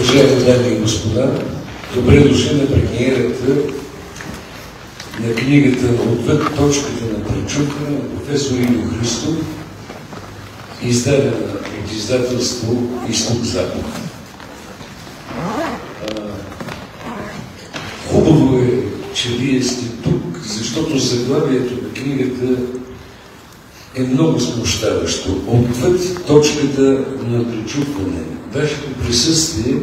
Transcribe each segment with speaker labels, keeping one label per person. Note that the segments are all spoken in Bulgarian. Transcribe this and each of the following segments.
Speaker 1: Уважаеми дами и господа, добре дошли на премиерата на книгата "Отвъд точката на пречупване" на професор Иво Христов, издадена от издателство Изток-Запад. Хубаво е, че вие сте тук, защото заглавието на книгата е много смущаващо. Отвъд точката на пречупване. Вашето присъствие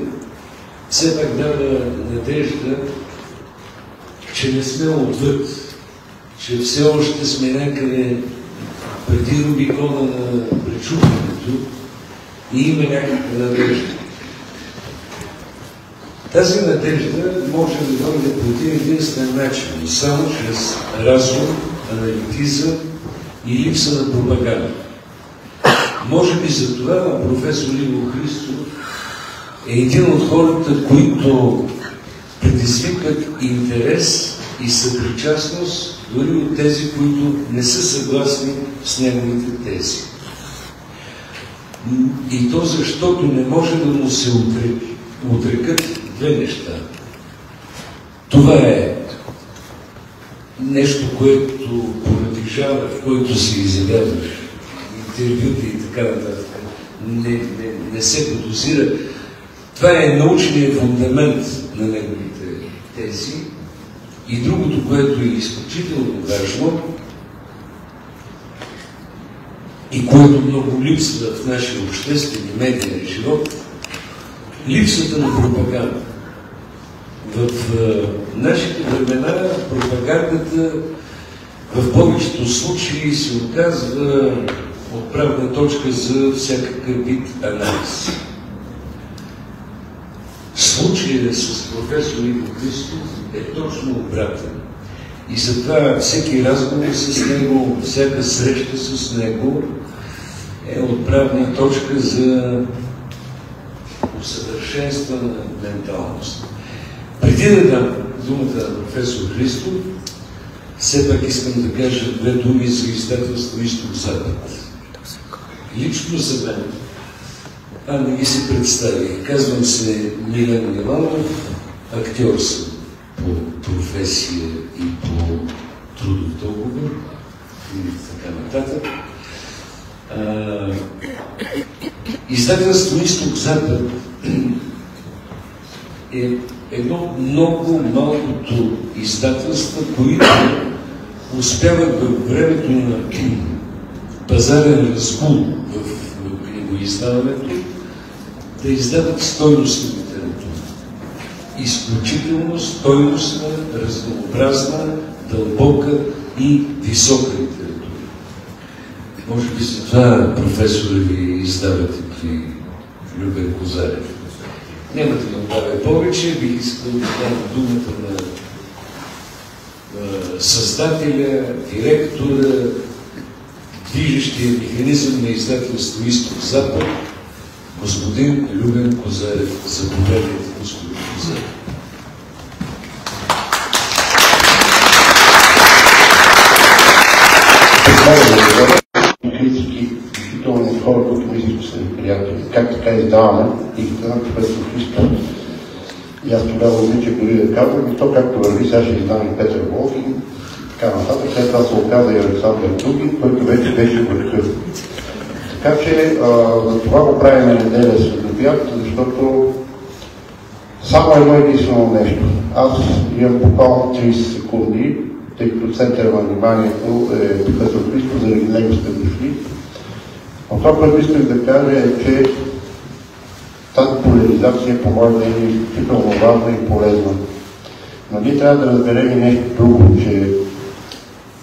Speaker 1: все пак дава надежда, че не сме отвъд, че все още сме някъде преди Рубикона на пречупването и има някаква надежда. Тази надежда може да дойде по един единствен начин, само чрез разум, аналитизъм и липса на пропаганда. Може би за това професор Иво Христов е един от хората, които предизвикат интерес и съпричастност дори от тези, които не са съгласни с неговите тези. И то защото не може да му се отрекат две неща. Това е нещо, което понатижава, в което се изявяваш, интервюта и така нататък. Не се подозира. Това е научният фундамент на неговите тези. И другото, което е изключително важно и което много липсва в нашия обществен и медиен живот, липсата на пропаганда. В нашите времена пропагандата в повечето случаи се оказва отправна точка за всякакъв вид анализ. Случаят с професор Иво Христов е точно обратен. И затова всеки разговор с него, всяка среща с него е отправна точка за усъвършенствана менталност. Преди да дам думата на професор Христов, все пак искам да кажа две думи за издателство Изток-Запад. Лично за мен, не ги се представи. Казвам се Милен Миланов, актьор съм по професия и по трудов договор и така нататък. Издателство Изток-Запад е едно много малкото издателство, които успяват във времето на пазарен разгул в книгоиздаването да издават стойностна литература. Изключително стойностна, разнообразна, дълбока и висока литература. Може би за това професори ви издавате при Любен Козарев. Няма да добавя повече, бих искал да дам думата на създателя, директора, движещия механизъм на издателство Изток-Запад, господин Любен Козарев. Заповядайте, господин Козарев.
Speaker 2: Критики, изключително хора, които мисля, че са ни приятели. Как така издаваме и на професор Христов. И аз тогава обичах дори да казвам, и то както върви, сега ще издам и Петър Волк и така нататък. След това се оказа и Александър Дугин, който вече беше върха. Така че за това го правим неделя следобед, защото само едно единствено нещо. Аз имам буквално 30 секунди, тъй като центъра на вниманието е професор Христов, заради него сте дошли. Но това, което исках да кажа е, че тази поляризация по моя мнение е изключително важна и полезна. Но ние трябва да разберем и нещо друго, че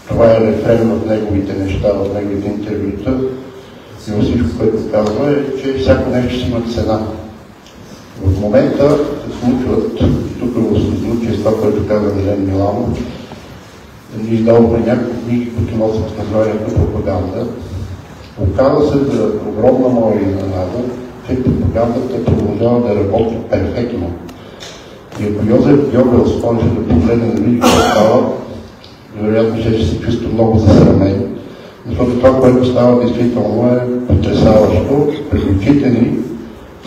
Speaker 2: това е рефрен в неговите неща, в неговите интервюта и във всичко, което казва, е, че всяко нещо си има цена. В момента се случват, тук се случи с това, което каза Милен Миланов, ние издавахме няколко книги, които носят названието пропаганда. Оказва се за огромна моя изненада, че пропагандата продължава да работи перфектно. И ако Йозеф Гьобелс може да погледне да види какво става, вероятно ще се чувства много засрамен, защото това, което става действително е потресаващо. Пред очите ни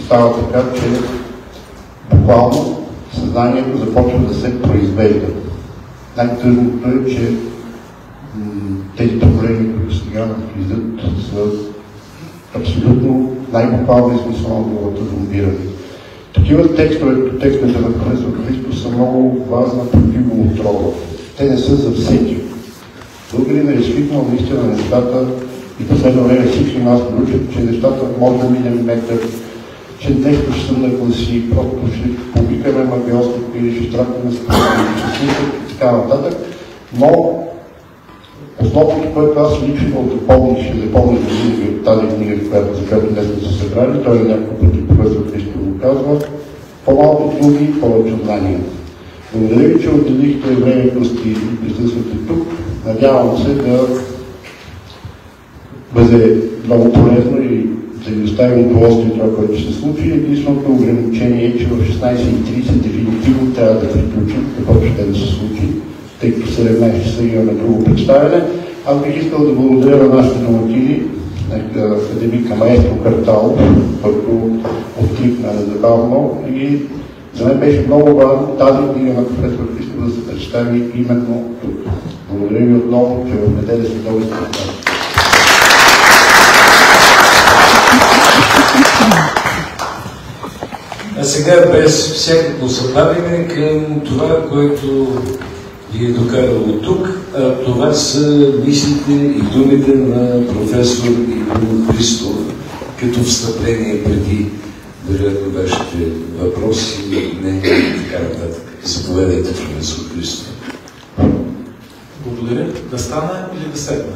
Speaker 2: става така, че буквално съзнанието започва да се произвежда. Най-тъжното е, че тези проблеми, които сега влизат, са абсолютно най-буквално смисъл на думата зомбиране. Такива текстовете на професор Христов са много важна противоотрова. Те не са за всеки. Българин е изпитнал наистина нещата и последно време всички нас научат, че нещата може да минем метър, че нещо ще се нагласи, просто ще повикаме магиосник или ще страхваме с и така нататък. Но основното, което аз лично запомних, ще запомня от тази книга, за която днес сме се събрали, той няколко пъти професор Христов го казва, по-малко думи, повече знания. Благодаря ви, че отделихте времето и присъствате тук. Надявам се да бъде много полезно и да ви оставим удоволствие това, което ще се случи. Единственото ограничение е, че в 16:30 дефинитивно трябва да приключим каквото ще да се случи, тъй като 17 часа имаме друго представяне. Аз бих искал да благодаря на нашите домакини, академика Маестро Карталов, който откликна незабавно и за мен беше много важно тази книга на професор Христов да се представи именно тук. Благодаря ви отново, че в неделя сте много изпълнявали.
Speaker 1: А сега без всякакво забавяне към това, което ви е докарало тук, това са мислите и думите на професор Иво Христов като встъпление преди вероятно вашите въпроси, мнения и така нататък. Заповядайте, професор Христов.
Speaker 3: Благодаря. Да стана или да седна?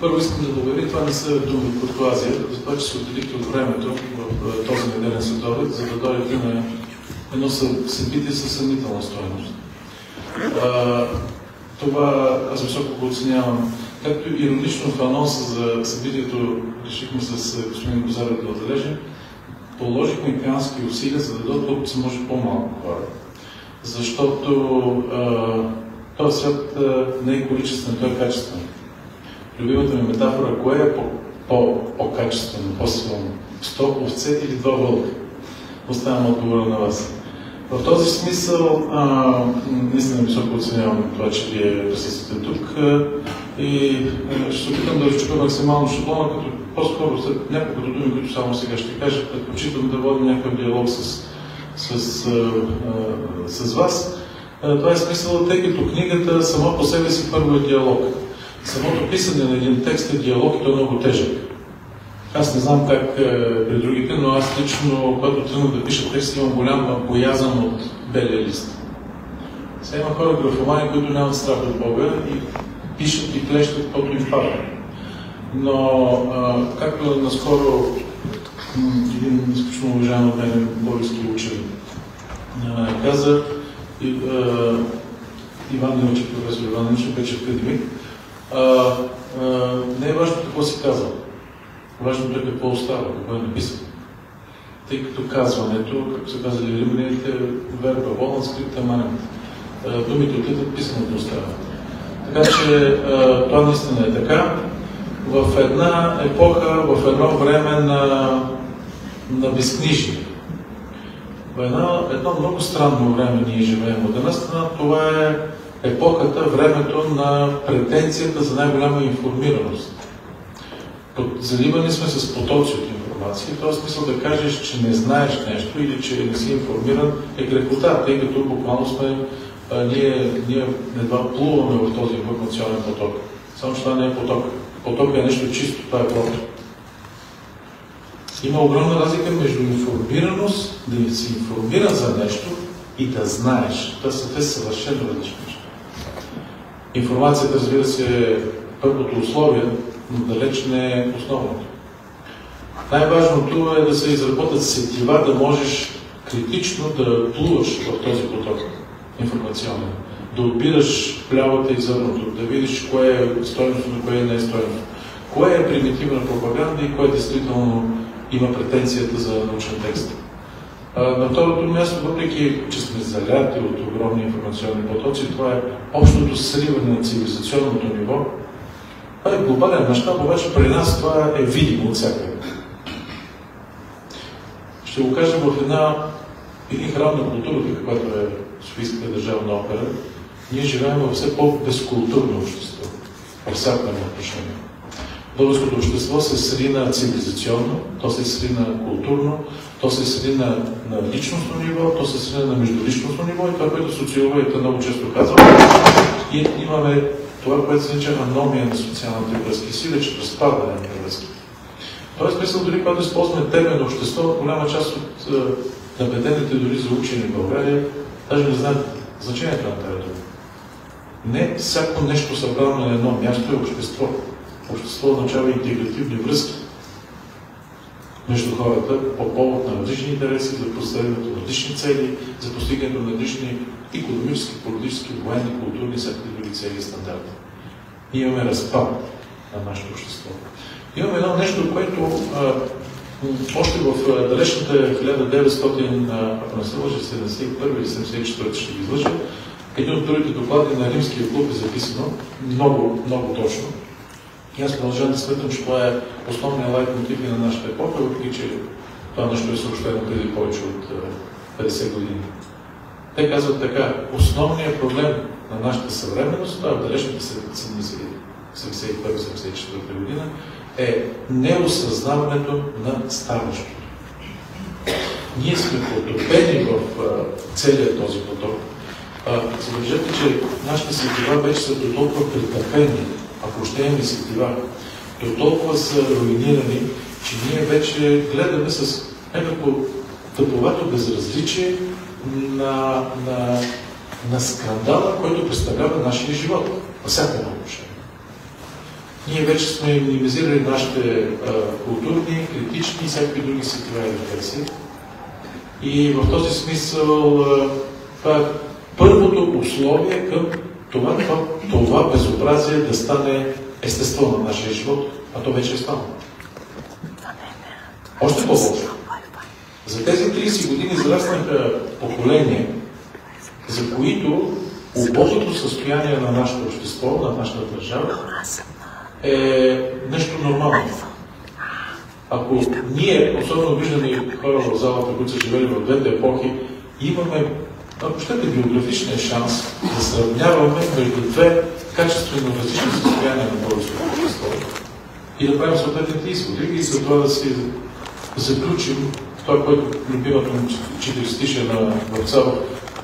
Speaker 3: Първо искам да благодаря, това не са думи от куртоазия, за това, че се отделихте от времето в този неделен следобед, за да дойдете на едно събитие със съмнителна стойност. Това аз високо го оценявам. Както иронично в анонса за събитието решихме с господин Козарев да отбележим, положихме икански усилия, за да дойдат колкото се може по-малко хора. Защото този свят не е количествен, той е качествен. Любимата ми метафора, кое е по-качествено, по-силно? 100 овце или 2 вълка? Оставям отговора на вас. В този смисъл, наистина високо оценявам това, че вие присъствате тук и ще се опитам да разчупя максимално шаблона, като по-скоро след няколко думи, които само сега ще кажа, предпочитам да водим някакъв диалог с вас. Това е смисъл, тъй като книгата сама по себе си първо е диалог. Самото писане на един текст е диалог и той е много тежък. Аз не знам как при другите, но аз лично, когато тръгнах да пиша текст, имам голяма боязън от белия лист. Сега има хора графомани, които нямат страх от Бога и пишат и плещат, каквото им пада. Но, както наскоро един изключително уважаем от мен български учен каза, Иван Димичев, професор Иван Димичев, вече академик, не е важно какво си казва. Важното е какво остава, какво е написано. Тъй като казването, както са казали римляните, верба волна, скрипта манент. Думите отидат, писаното остава. Така че това наистина е така. В една епоха, в едно време на безкнижие. В едно много странно време ние живеем. От една страна това е епохата, времето на претенцията за най-голяма информираност. Заливани сме с потоци от информация. В този смисъл да кажеш, че не знаеш нещо или че не си информиран е грехота, тъй като буквално сме ние едва плуваме в този информационен поток. Само че това не е поток. Поток е нещо чисто, това е просто. Има огромна разлика между информираност, да си информиран за нещо и да знаеш. Те са съвършено различни неща. Информацията, разбира се, е първото условие, но далеч не е основното. Най-важното е да се изработят сетива, да можеш критично да плуваш в този поток информационен. Да отбираш плявата и зърното, да видиш кое е стойностно, кое не е стойностно. Кое е примитивна пропаганда и кое действително има претенцията за научен текст. На второто място, въпреки че сме заляти от огромни информационни потоци, това е общото сриване на цивилизационното ниво. Това е глобален мащаб, обаче при нас това е видимо от всякъде. ще го кажа в един храм на културата, каквато е Софийската държавна опера. Ние живеем във все по-безкултурно общество, във всяко едно отношение. Българското общество се срина цивилизационно, то се срина културно, то се срина на личностно ниво, то се срина на междуличностно ниво и това, което социологията много често казва. И имаме това, което се нарича аномия на социалните връзки, сиреч разпадане на връзки. В този смисъл, дори когато използваме термин общество, голяма част от набедените дори за учени в България даже не знаят значението на тази дума. Не всяко нещо събрано на едно място е общество. Общество означава интегративни връзки между хората по повод на различни интереси, за постигането на различни цели, за постигането на различни икономически, политически, военни, културни, всякакви други цели и стандарти. Ние имаме разпад на нашето общество. Имаме едно нещо, което още в далечната 1900, ако не се лъжа, 71 или 74 ще ги излъжа, един от другите доклади на Римския клуб е записано много, много точно. И аз продължавам да смятам, че това е основният лайтмотив на нашата епоха, въпреки че това нещо е съобщено преди повече от 50 години. Те казват така: основният проблем на нашата съвременност, това е в далечната 71-74 година, е неосъзнаването на ставащото. Ние сме потопени в целия този поток. Забележете, че нашите сетива вече са до толкова притъпени, ако ще имаме сетива, до толкова са руинирани, че ние вече гледаме с някакво тъповато безразличие на скандала, който представлява нашия живот, във всяко едно отношение. Ние вече сме минимизирали нашите културни, критични и всякакви други сетива и рефлексии. И в този смисъл това е първото условие към това безобразие да стане естество на нашия живот, а то вече е станало. Още по-лошо. За тези 30 години израснаха поколения, за които убогото състояние на нашето общество, на нашата държава, е нещо нормално. Ако ние, особено виждаме хора в залата, които са живели в двете епохи, имаме, ако щете, биографичния шанс да сравняваме между две качествено различни състояния на българското общество и да правим съответните изводи и за това да си заключим това, което любимата му четиристиша на Вапцаров,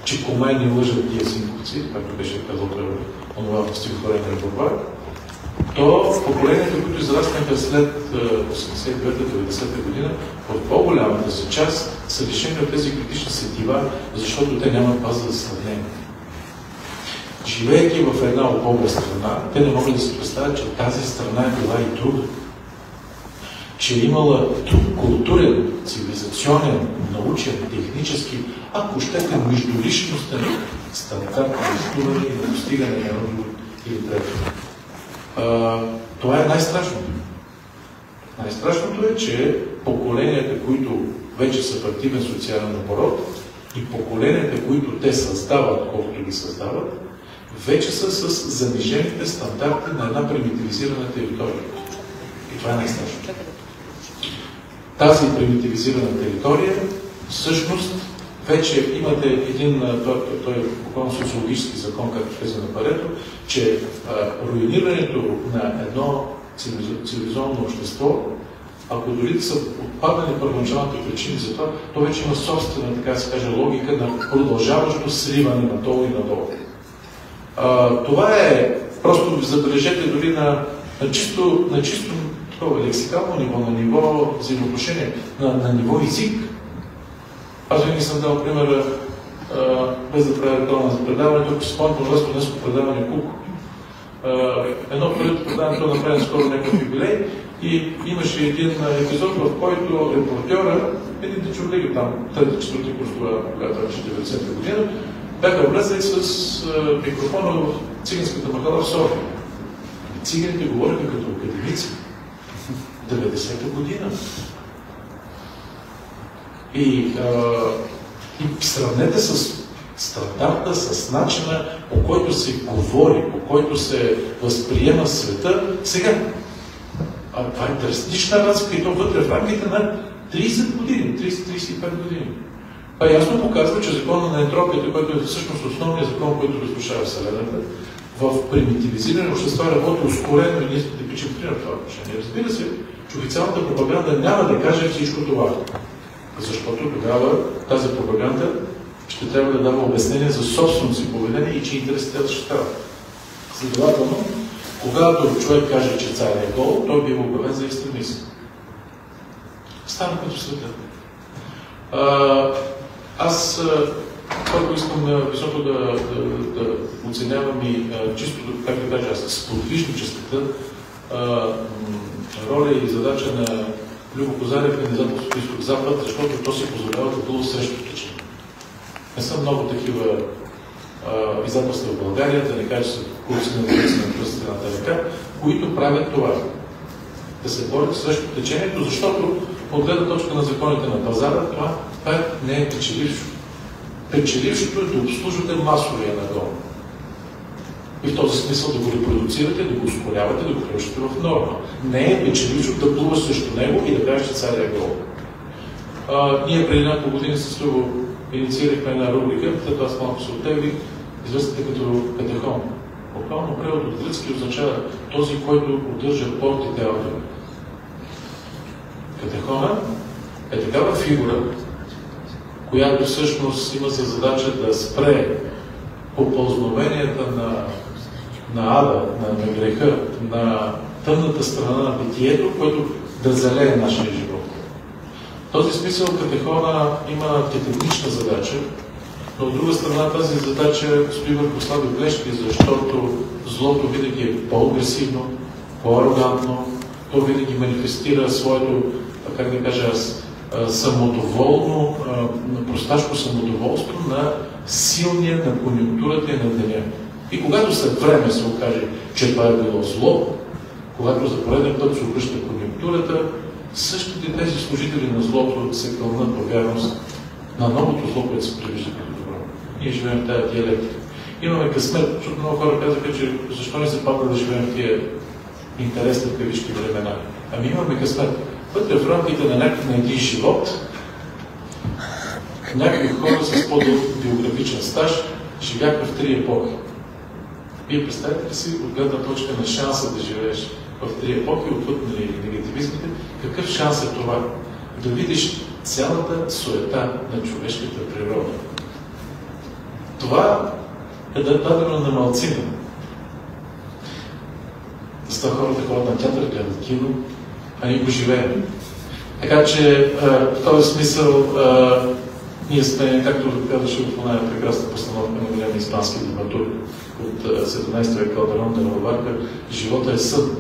Speaker 3: че комайни лъжат тия синковци, както беше казал онова в стихотворение на борба, то поколенията, които израснаха след 89-90 година, в по-голямата си част са лишени от тези критични сетива, защото те нямат база за сравнение. Живеейки в една убога страна, те не могат да си представят, че тази страна е била и друга. Че е имала друг културен, цивилизационен, научен, технически, ако щете, междуличностен стандарт на изследване и на достигане на едно или трето. Това е най-страшното. Най-страшното е, че поколенията, които вече са в активен социален оборот и поколенията, които те създават, колкото ги създават, вече са с занижените стандарти на една примитивизирана територия. И това е най-страшното. Тази примитивизирана територия, всъщност, вече имате един, той е буквално социологически закон, както влезе на Парето, че руинирането на едно цивилизовано общество, ако дори да са отпаднали първоначалните причини за това, то вече има собствена, така да се каже, логика на продължаващо сриване надолу и надолу. Това е, просто забележете, дори на чисто лексикално ниво, на ниво взаимоотношение, на ниво език. Аз винаги съм дал примера, без да правя реклама за предаването, ако спомням по днеско предаване Кук. Едно преди предаването направи скоро някакъв юбилей и имаше един епизод, в който репортьора, един дечурлиги там, трети-четвърти курс, когато беше 90-та година, бяха влезли с микрофона в циганската махала в София. Циганите говориха като академици. 90-та година. И сравнете с стандарта, с начина, по който се говори, по който се възприема света сега. Това е драстична разлика и то вътре в рамките на 30 години, 30-35 години. Това ясно показва, че закона на ентропията, който е всъщност основният закон, който разрушава Вселената, в примитивизирани общества работи ускорено и ние сме типичен пример в това отношение. Разбира се, че официалната пропаганда няма да каже всичко това. Защото тогава тази пропаганда ще трябва да дава обяснение за собственото си поведение и че интересите да защитават. Следователно, когато човек каже, че царят е гол, той бива обявен за екстремист. Стана като света. Аз първо искам високо да оценявам и чисто, как да кажа, сподвижническата роля и задача на Любо Козарев и издателството Изток-Запад, защото то се позволява да бъде срещу течение. Не са много такива издателства в България, да не кажа, че са курси на пръстената ръка, които правят това. Да се борят срещу течението, защото от гледна точка на законите на пазара, това не е печелившо. Печелившото е да обслужвате масовия надолу. И в този смисъл да го репродуцирате, да го ускорявате, да го превръщате в норма. Не е печелившо да плуваш срещу него и да кажеш, че царя е гол. Ние преди няколко години с Любо инициирахме една рубрика, след аз малко се оттегли, известната като катехон. Буквално превод от гръцки означава този, който удържа портите аудио. Катехона е такава фигура, която всъщност има за задача да спре попълзновенията на ада, на греха, на тъмната страна на битието, което да залее нашия живот. В този смисъл катехона има титанична задача, но от друга страна тази задача стои върху слаби плещи, защото злото винаги е по-агресивно, по-арогантно, то винаги манифестира своето, как да кажа, самодоволно, просташко самодоволство на силния на конюнктурата и на деня. И когато след време се окаже, че това е било зло, когато за пореден път се обръща конюнктурата, същите тези служители на злото се кълнат по вярност на новото зло, което се превижда като добро. Ние живеем в тази диалектика. Имаме късмет, защото много хора казаха, че защо не се пада да живеем в тия интересни кавички времена. Ами имаме късмет. Вътре в рамките на един живот, някои хора с по-дълъг биографичен стаж живяха в 3 епохи. Вие представете ли си от гледна точка на шанса да живееш в 3 епохи, отвъд негативизмите, какъв шанс е това? Да видиш цялата суета на човешката природа. Това е дадено на малцина. За това хората ходят на театър, гледат кино, а ние го живеем. Така че в този смисъл ние сме, както казваше в една прекрасна постановка на голям испански драматург от 17 век Калдерон де Лаварка, живота е сън.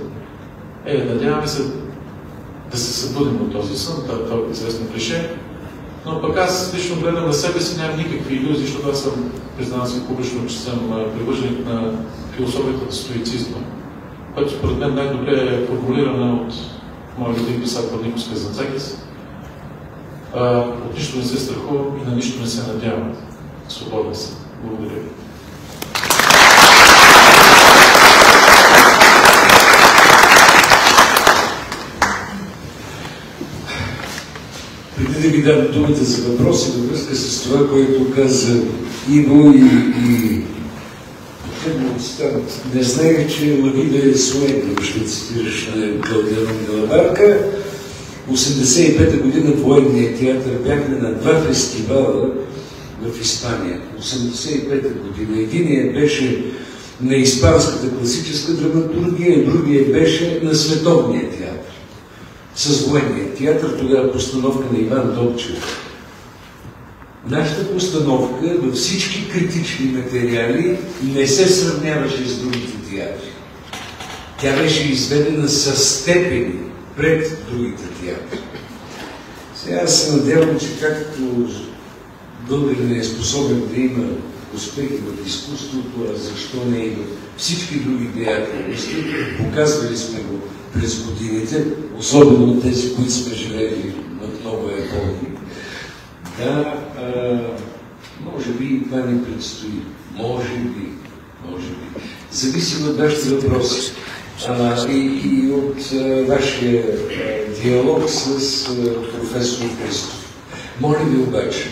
Speaker 3: Надяваме се да се събудим от този сън, това е известно клише, но пък аз лично гледам на себе си, нямам никакви илюзии, защото аз съм, признавам си публично, че съм привърженик на философията на стоицизма, което според мен най-добре е формулирана от моят любим писател Никос Казанцакис. От нищо не се страхувам и на нищо не се надявам. Свободен съм. Благодаря ви.
Speaker 1: Преди да ви дам думата за въпроси във връзка с това, което каза Иво и не знаех, че Лавида е суетна, ще цитираш на Калдерон де Лаварка. 1985 година в Военния театър бяхме на 2 фестивала в Испания. 1985 година. Единият беше на испанската класическа драматургия, другия беше на Световния театър. С Военния театър, тогава постановка на Иван Добчев. Нашата постановка във всички критични материали не се сравняваше с другите театри. Тя беше изведена със степени пред другите театри. Сега аз се надявам, че както българин е способен да има успехи в изкуството, а защо не и в всички други театри, показвали сме го през годините, особено от тези, които сме живели в нова епохи. Да, може би това ни предстои. Може би. Зависи от вашите въпроси. и от вашия диалог с професор Христов. Моля ви обаче,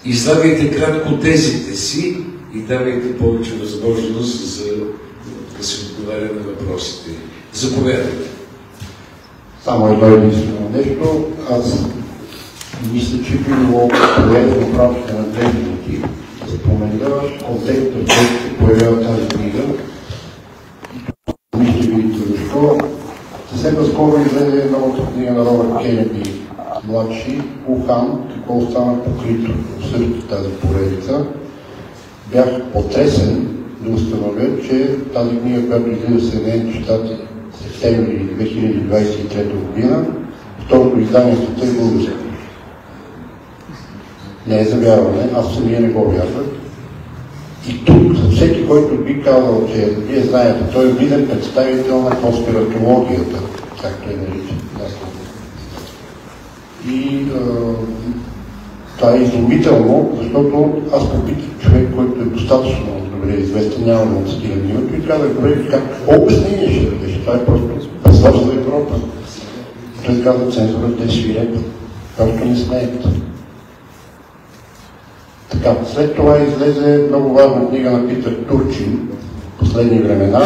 Speaker 1: излагайте кратко тезите си и давайте повече възможност за да се отговаря на въпросите. Заповядайте.
Speaker 2: Само едно единствено нещо. Аз мисля, че би било полезно в рамките на 2 минути да спомена контекста, в който се появява тази книга. Ще видите защо. Съвсем наскоро излезе новата книга на Робърт Кенеди младши, Ухан, какво остана покрито в същата тази поредица. Бях потресен да установя, че тази книга, която излиза в Съединените щати септември 2023 година, второто издание света е българско. Не е завярване, аз самия не го вярвах. И тук за всеки, който би казал, че вие знаете, той е виден представител на конспиратологията, както е наричан. И това е изумително, защото аз попитах човек, който е достатъчно добре известен, няма да му цитирам името, и казах, какво обяснение ще дадеш? Това е просто пазар за Европа. Той каза, цензурата е свирепа. Просто не смеят. Така, след това излезе много важна книга на Питър Турчин, Последни времена.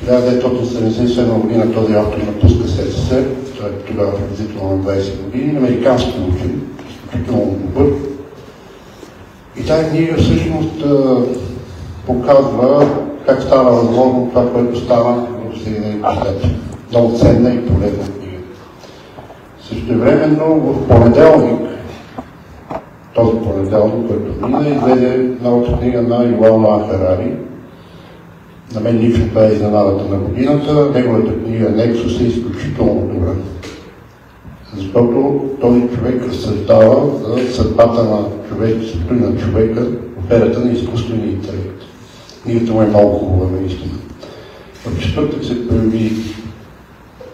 Speaker 2: 1977 година този автор напуска СССР, той е тогава приблизително на 20 години, американски учен, изключително добър. И тази книга всъщност показва как става възможно това, което става в Съединените щати. Много ценна и полезна книга. Същевременно в понеделник, този понеделник, който мина, излезе новата книга на Ювал Ноа Харари. На мен лично това е изненадата на годината. Неговата книга Nexus е изключително добра. Защото този човек разсъждава за съдбата на човечеството и на човека в ерата на изкуствения интелект. Книгата му е много хубава, наистина. В четвъртък се появи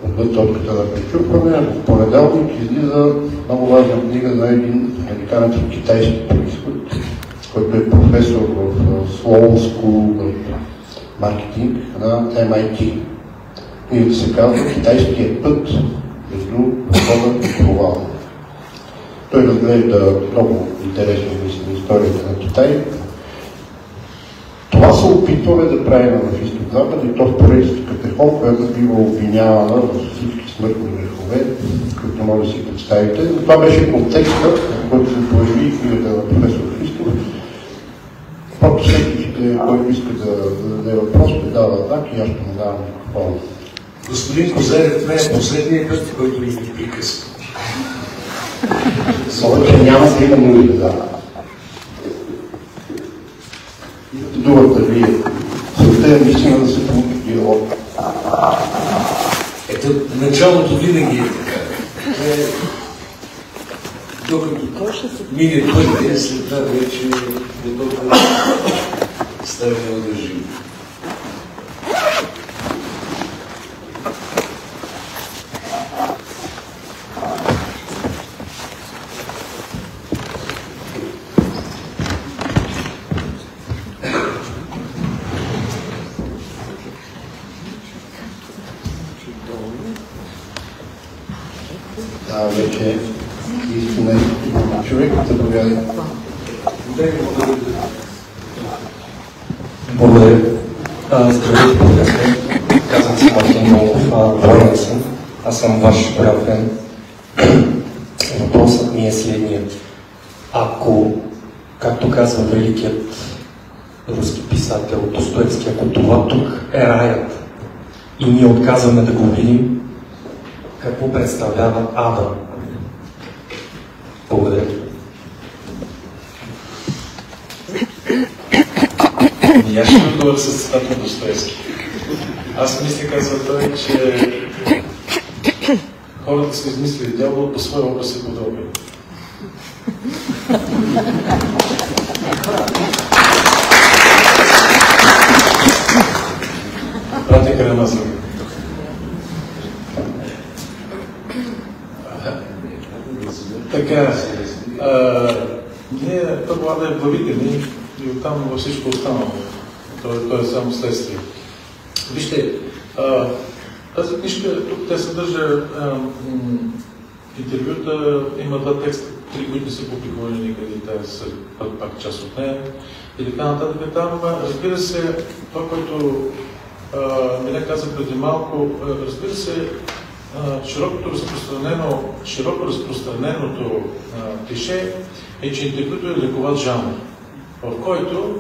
Speaker 2: отвъд точката на пречупване, в понеделник излиза много важна книга на един американец от китайски произход, който е професор в Sloan School of маркетинг на MIT. Книгата се казва Китайският път между възхода и провала. Той разглежда много интересно мисля историята на Китай. Това се опитваме да правим в Изток-Запад и то в поредицата Катехон, която бива обвинявана в всички смъртни грехове, които може да си представите. Но това беше контекста, в който се появи книгата на професор Христов. Просто всеки, който иска да зададе въпрос, ще дава знак и аз ще му давам микрофона.
Speaker 1: Господин Козарев, това е последния път, който ми прекъсва.
Speaker 2: Само, че няма да има нужда, да. Думата вие. Целта е наистина да се получи диалог.
Speaker 1: Ето, началото винаги е така. Докато мине пътя, след това вече докато става неудържимо.
Speaker 2: Да, вече истина е човек, заповядай.
Speaker 4: Благодаря. Здравейте, професор. Казвам се Мартин Молов, военен съм. Аз съм ваш голям фен. Въпросът ми е следният. Ако, както казва великият руски писател Достоевски, ако това тук е раят и ние отказваме да го видим, какво представлява ада? Благодаря.
Speaker 3: И аз ще отговоря с цитат на Достоевски. Аз мисля, казва той, че хората са измислили дявола по своя образ и подобие. Братя Карамазови. Така, ние първо Ада е главите ни и оттам във всичко останало. Това е само следствие. Вижте, тази книжка, тук тя съдържа интервюта, има два текста, 3, които не са публикувани никъде, те са пак част от нея и така нататък. Там, разбира се, това, което Миля каза преди малко, разбира се, широко разпространеното клише е, че интервюто е лековат жанр, в който,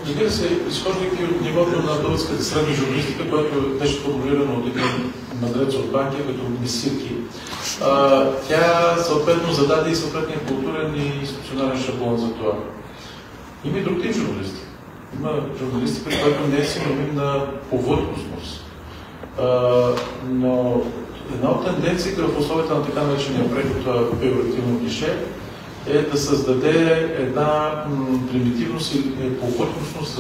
Speaker 3: разбира се, изхождайки от нивото на българската средна журналистика, което беше формулирано от един мъдрец от Банкия, като Мисирки, тя съответно зададе и съответния културен и институционален шаблон за това. Има и друг тип журналисти. Има журналистика, която не е синоним на повърхностност. Но една от тенденциите в условията на така наречения преход, това пеоративно клише, е да създаде една примитивност и повърхностност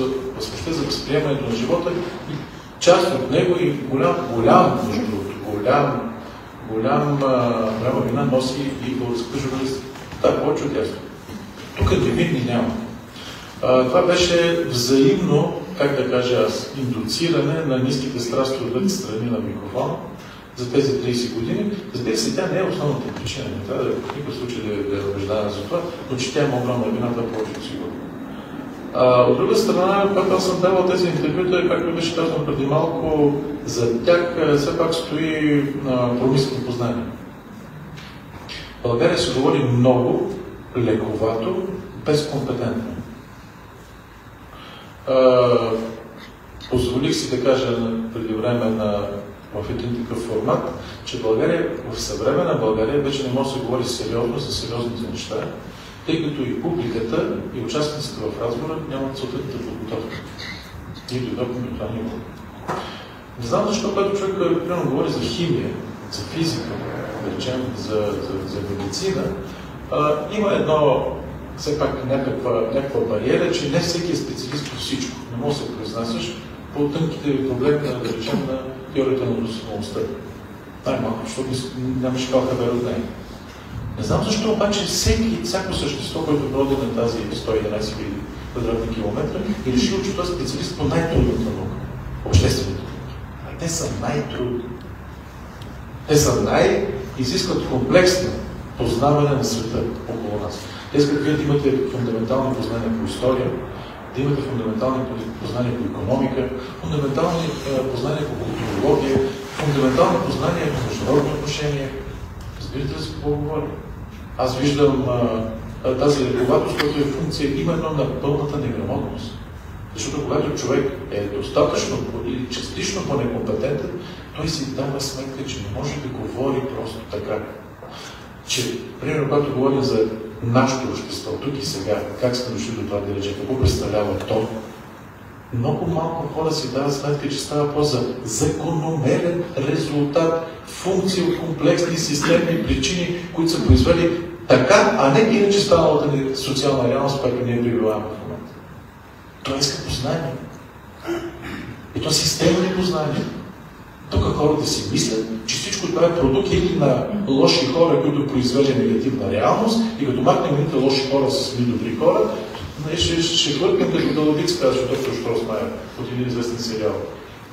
Speaker 3: за възприемането на живота и част от него и голяма вина носи и българската журналистика. Това е повече от ясно. Тук невинни няма. Това беше взаимно, как да кажа аз, индуциране на ниските страсти от двете страни на микрофона за тези 30 години. Разбира се, тя не е основната причина. Не трябва в никакъв случай да е убеждана за това, но че тя има огромна вина, това повече сигурно. От друга страна, когато аз съм давал тези интервюта, както беше казано преди малко, за тях все пак стои промислено познание. В България се говори много, лековато, безкомпетентно. Позволих си да кажа преди време в един такъв формат, че България, в съвременна България вече не може да се говори сериозно за сериозните неща, тъй като и публиката, и участниците в разговора нямат съответната подготовка. И дойдохме до това ниво. Не знам защо, когато човек примерно говори за химия, за физика, да речем, за медицина, има едно все пак някаква бариера, че не всеки е специалист по всичко. Не може да се произнасяш по тънките проблеми, да речем, на теорията на относителността. Най-малко, защото нямаш калка вера от нея. Не знам защо обаче всяко същество, което броди на тази 111 000 квадратни километра, е решил, че това е специалист по най-трудната наука. Обществените науки. Те са най-трудни. Те са изискват комплексно познаване на света около нас. Те искат вие да имате фундаментални познания по история, да имате фундаментални познания по икономика, фундаментални познания по културология, фундаментални познания по международни отношения. Разбирате ли за какво говоря? Аз виждам тази лековатост, която е функция именно на пълната неграмотност. Защото когато човек е достатъчно или частично по-некомпетентен, той си дава сметка, че не може да говори просто така. Че, примерно, когато говорим за нашето общество, тук и сега, как сме дошли до това дележе, какво представлява то, много малко хора си дават сметка, че става въпрос за закономерен резултат, функция от комплексни системни причини, които са произвели така, а не иначе станалата ни социална реалност, която ние пребиваваме в момента. Това иска познание. И то системни познания. Тук хората си мислят, че всичко това е продукт или на лоши хора, които произвеждат негативна реалност, и като махнем едните лоши хора с едни добри хора, ще хвъркам като Даловиц, казва доктор Штросмайер от един известен сериал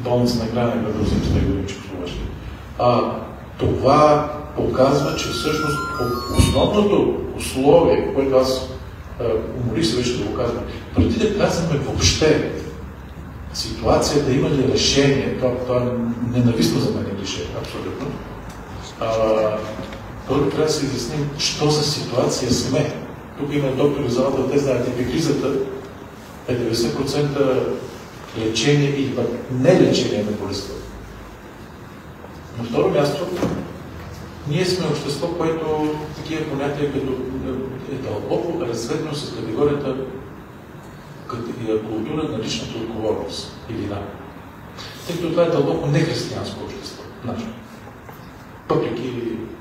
Speaker 3: "Болница на края", като 80-те години чехословашки. Това показва, че всъщност основното условие, което аз уморих се вече да го казвам, преди да казваме въобще ситуацията има ли решение, това е ненавистно за мен решение, абсолютно. Първо трябва да се изясним, що за ситуация сме. Тук има доктори в залата, те знаят, че кризата е 90% лечение или пък не лечение на болестта. На второ място, ние сме общество, което такива понятия като е дълбоко разведено с категорията култура на личната отговорност и вина. Тъй като това е дълбоко нехристиянско общество, нашето. Въпреки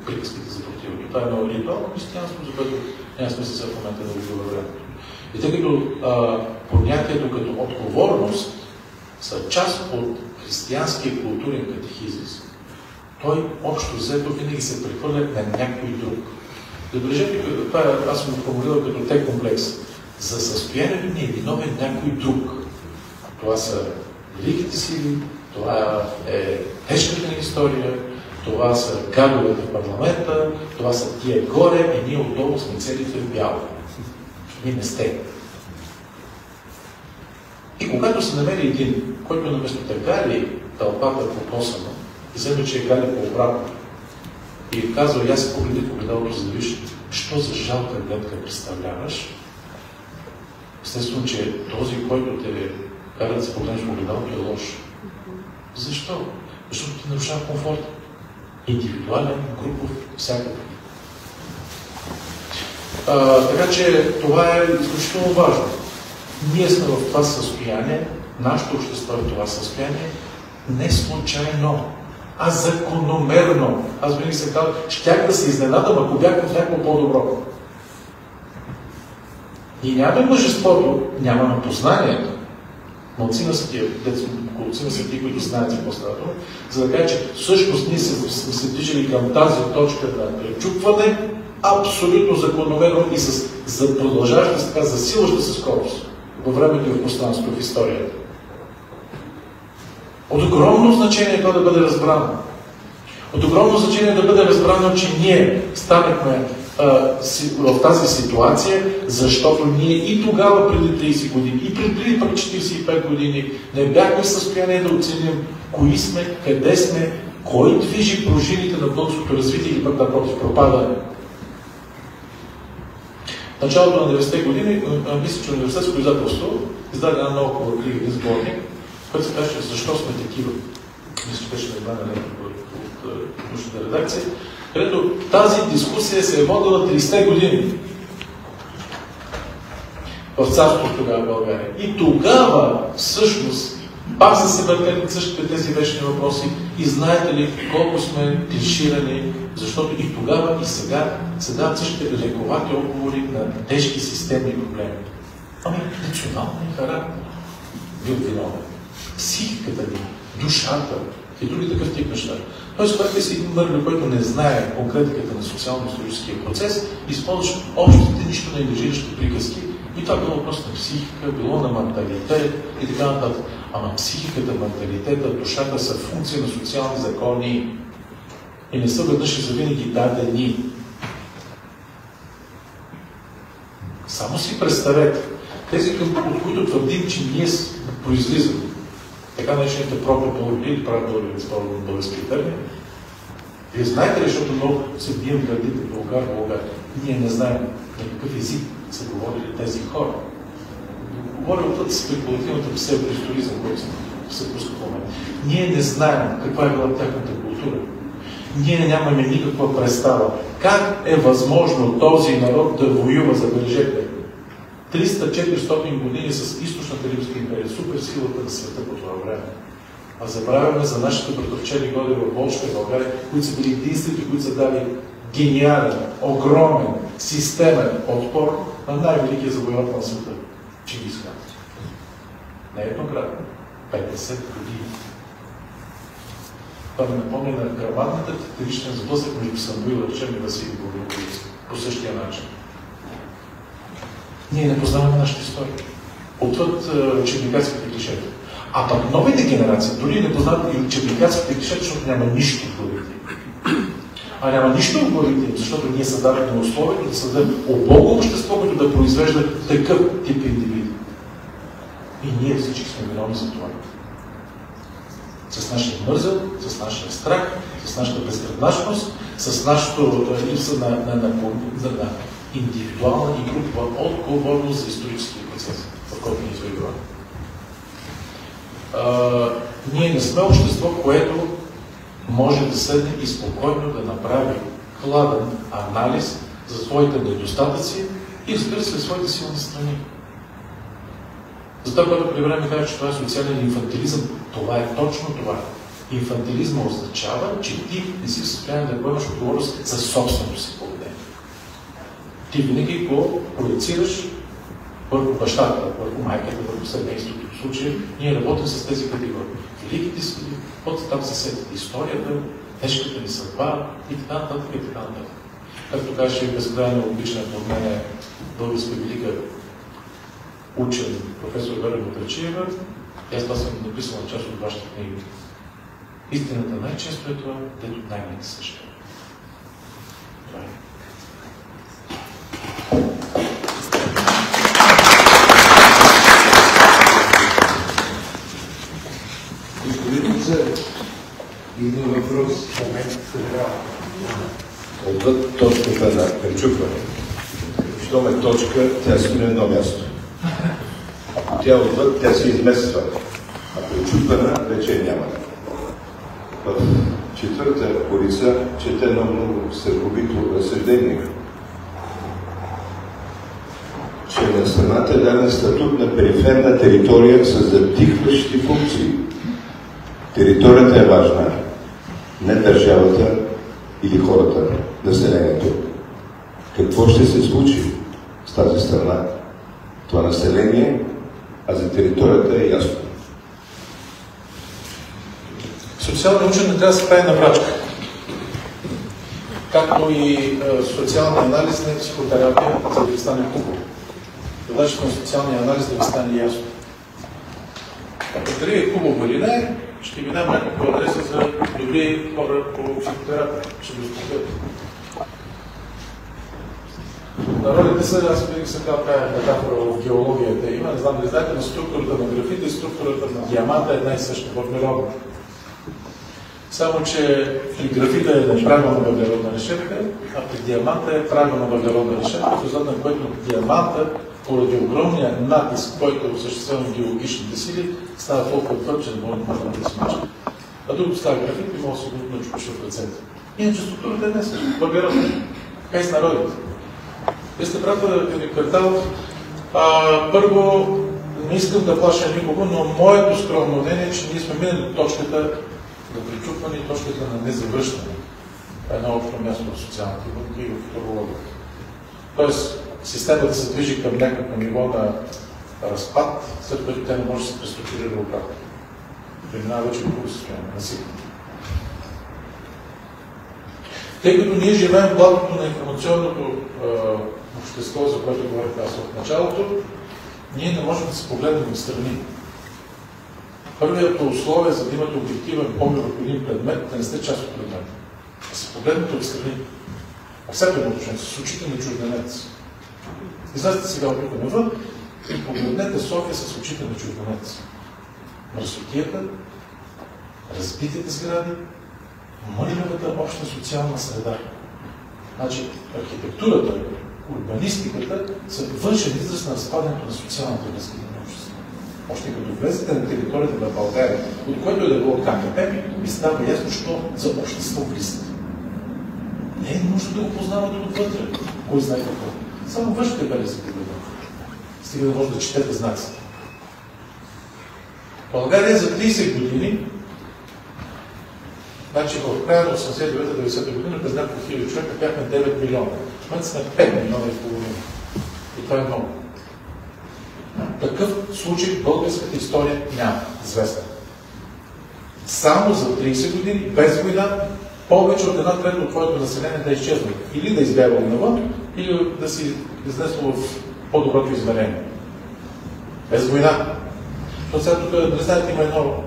Speaker 3: приказките за противното. Това е едно ритуално християнство, за което няма смисъл сега в момента да ви говоря. И тъй като понятието като отговорност са част от християнския културен катехизис, той общо взето винаги се прехвърля на някой друг. Забележете, това аз съм го формулирал като Т-комплекс. За състоянието ни е виновен някой друг. Това са великите сили, това е тежката ни история, това са гадовете в парламента, това са тия горе, и ние отдолу сме целите в бяло. Вие не сте. И когато се намери един, който наместо да гали тълпата по посама, и вземе, че е гали по-обратно, и казва, и аз се погледи по гледалото, за да виж, що за жалка гледка представляваш. Естествено, че този, който те кара да се погледнеш по гледалото, е лош. Защо? Защото ти нарушава комфорта. Индивидуален, групов, всякакъв. Така че това е изключително важно. Ние сме в това състояние, нашето общество е в това състояние, не случайно, а закономерно. Аз винаги се казвам, щях да се изненадам, ако бях в някакво по-добро. И нямаме мъжеството, нямаме познанието. Малцина са тия, които знаят за какво става дума, за да кажа, че всъщност ние сме се движили към тази точка на пречупване, абсолютно закономерно и за продължаваща, така засилваща се скорост във времето и в пространството, в историята. От огромно значение е това да бъде разбрано. От огромно значение е да бъде разбрано, че ние станахме в тази ситуация, защото ние и тогава, преди 30 години, и преди 45 години, не бяхме в състояние да оценим кои сме, къде сме, кой движи пружините на българското развитие или пък напротив пропадане. В началото на 90-те години, мисля, че университетско издателство издаде една много хубава книга, един сборник, който се казва, защо сме такива. Мисля, че беше наименна от научната редакция, където тази дискусия се е водила 30-те години в царството тогава в България. И тогава, всъщност, пак са се въртели същите тези вечни въпроси и знаете ли колко сме клиширани, защото и тогава, и сега се дават същите лековати отговори на тежки системни проблеми. Ами, националния характер бил виновен. Психиката ни, душата и други такъв тип неща. Тоест, когато си един мърлю, който не знае конкретиката на социално-историческия процес, използваш общите, нищо не ангажиращи приказки, и това било въпрос на психика, било на менталитет и така нататък. Ама психиката, менталитета, душата са функции на социални закони и не са веднъж и завинаги дадени. Само си представете, тези, от които твърдим, че ние произлизаме, така наречените проби българи или прави български термини, вие знаете ли, защото много се бием градите България, ние не знаем на какъв език са говорили тези хора. Говоря от спекулативната псевдоисторизъм, който се пуска в момента. Ние не знаем каква е била тяхната култура. Ние нямаме никаква представа как е възможно този народ да воюва, забележете, 300-400 години с източната Римска империя, суперсилата на света по това време. А забравяме за нашите братовчени годи в Волжка и България, които са били единствените, които са дали гениален, огромен, системен отпор на най-великия завоевател на света – Чингис хан. Не еднократно, 50 години. Това ми напомня на грамадната титаничен сблъсък между Самуил Речем и Василий Благоволийски. По същия начин. Ние не познаваме нашата история. Отвъд учебникарските клишета. А пък новите генерации дори не познават и учебникарските клишета, защото няма нищо в главите. А няма нищо в главите им, защото ние създадахме условието да създадем оболно общество, което да произвежда такъв тип индивиди. И ние всички сме виновни за това. С нашия мързъл, с нашия страх, с нашата безграничност, с нашата липса на индивидуална и групова отговорност за историческия процес, в който ни извоюваме. Ние не сме общество, което може да седне и спокойно да направи хладен анализ за своите недостатъци и, разбира се, своите силни страни. Затова, когато при време кажа, че това е социален инфантилизъм, това е точно това. Инфантилизма означава, че ти не си в състояние да поемаш отговорност за собственото си поведение. Ти винаги го проецираш върху бащата, върху майката, върху семейството. В случая ние работим с тези категории. Великите сили, от там се сетят историята, тежката ни съдба и така нататък и така нататък. Както казваше безкрайно обичана от мен българска велика учен професор Вера Мутрачиева, Аз това съм написал на част от вашите книги. Истината най-често е това, дето най-не съща. Това е.
Speaker 1: Господин Музев, има въпрос.
Speaker 2: Отвъд точката на пречупване. Щом е точка, тя стои на едно място. Тя отвъд, тя се измества. А пречупвана вече няма. В четвърта корица чете много сърковито разсъждение, че на страната е даден статут на периферна територия с затихващи функции. Територията е важна, не държавата или хората, населението. Какво ще се случи с тази страна? Това население, а за територията е ясно.
Speaker 3: Социалният учен не трябва да се прави на врачка. Както и социалния анализ не е психотерапия, за да ви стане хубаво. Задачата на социалния анализ да ви стане ясно. Ако дали е хубаво или не, ще ви дам някаква адреса за добри хора по психотерапия. Ще ви успокоят. Народите са, аз винаги съм казал тази метафора в геологията има, не знам дали знаете, на структурата на графита и структурата на диаманта е една и съща в мирога. Само, че при графита е неправилна въглеродна решетка, а при диаманта е правилна въглеродна решетка, в резултат на което диаманта, поради огромния натиск, който е осъществен в геологичните сили, става толкова твърд, че не може да се смача. А другото става графит и може да се го начупиш в ръцете. Иначе структурата е не съща. Въглеродна. Кай с народите. Вие сте пратили квартал. Първо, не искам да плаша никого, но моето скромно мнение е, че ние сме минали до точката на пречупване и точката на незавръщане. Това е едно общо място в социалната и в футурологията. Тоест, системата се движи към някакво ниво на разпад, след което тя не може да се преструктурира обратно. Преминава вече в друго състояние на сила. Тъй като ние живеем в благото на информационното общество, за което говорих аз от началото, ние не можем да се погледнем отстрани. Първият условие, за да имате обективен поглед върху един предмет, да не сте част от предмета. Да се погледнете отстрани. А всяко едно отношение, с очите на чужденец. Излезте сега от тук навън и погледнете София с очите на чужденец. Мръсотията, разбитите сгради, мърлявата обща социална среда. Значи, архитектурата, урбанистиката са външен израз на разпадането на социалната връзка на обществото. Още като влезете на територията на България, от което е да било ККП, ви става ясно, що за общество влизате. Не е нужда да го познавате отвътре. Кой знае какво. Само външните белези да бъдат. Стига да може да четете знаците. България за 30 години, значи в края на 89-90 година, през няколко хиляди човека бяхме 9 милиона. В момента сме 5 милиона и половина. И това е много. Такъв случай в българската история няма. Известен. Само за 30 години, без война, повече от една трета от твоето население да е изчезнало. Или да избягало навън, или да си изнесло в по-доброто измерение. Без война. Защото сега тук, не знаете, има едно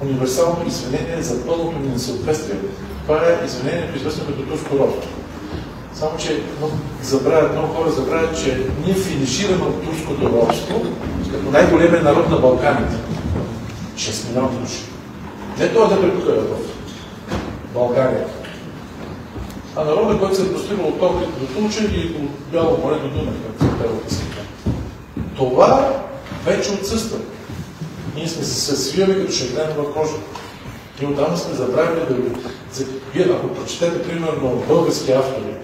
Speaker 3: универсално извинение за пълното ни несъответствие. Това е извинението, известно като турско робство. Само, че много хора забравят, че ние финишираме от турското робство като най-големия народ на Балканите. 6 милиона души. Не това да прекука в България. А народът, който се е простирал от Охрид до Тулча и от Бяло море до Дунав, както се казва песента. Това вече отсъства. Ние сме се свивали като шеглянова кожа. Ние отдавна сме забравили да го... Вие, ако прочетете, примерно, български автори,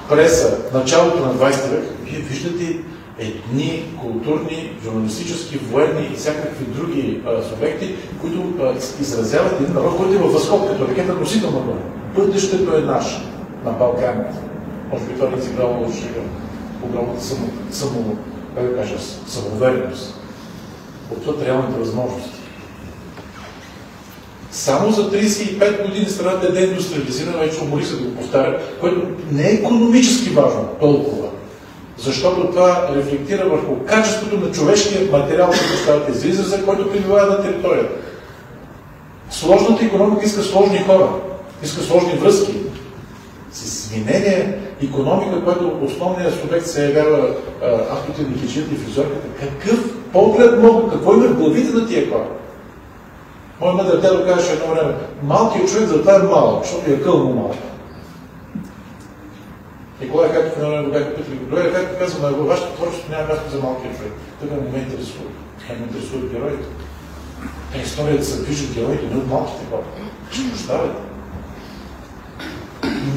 Speaker 3: преса, началото на 20 век, вие виждате едни културни, журналистически, военни и всякакви други субекти, които изразяват един народ, който е във възход, като ракета носител на това. Бъдещето е наше на Балканите. Може би това не изиграло огромната самоувереност. Отвъд реалните възможности. Само за 35 години страната е деиндустриализирана, вече умори се да го повтаря, което не е икономически важно толкова. Защото това рефлектира върху качеството на човешкия материал, който ставате за израза, който пребивава на територията. Сложната икономика иска сложни хора, иска сложни връзки. С изменение икономика, която основният субект се явява автотехничията и фризорката. Какъв поглед много, какво има в главите на тия хора? Мой мъдър дядо казваше едно време, малкият човек затова е малък, защото е кълно малък. Николай, както в едно време го бяха питали, добре, както казвам, във вашето творчество няма място за малкият човек. Тук не ме интересува. Това ме интересуват героите. Историята се движи от героите, не от малките хора. Ще прощавайте.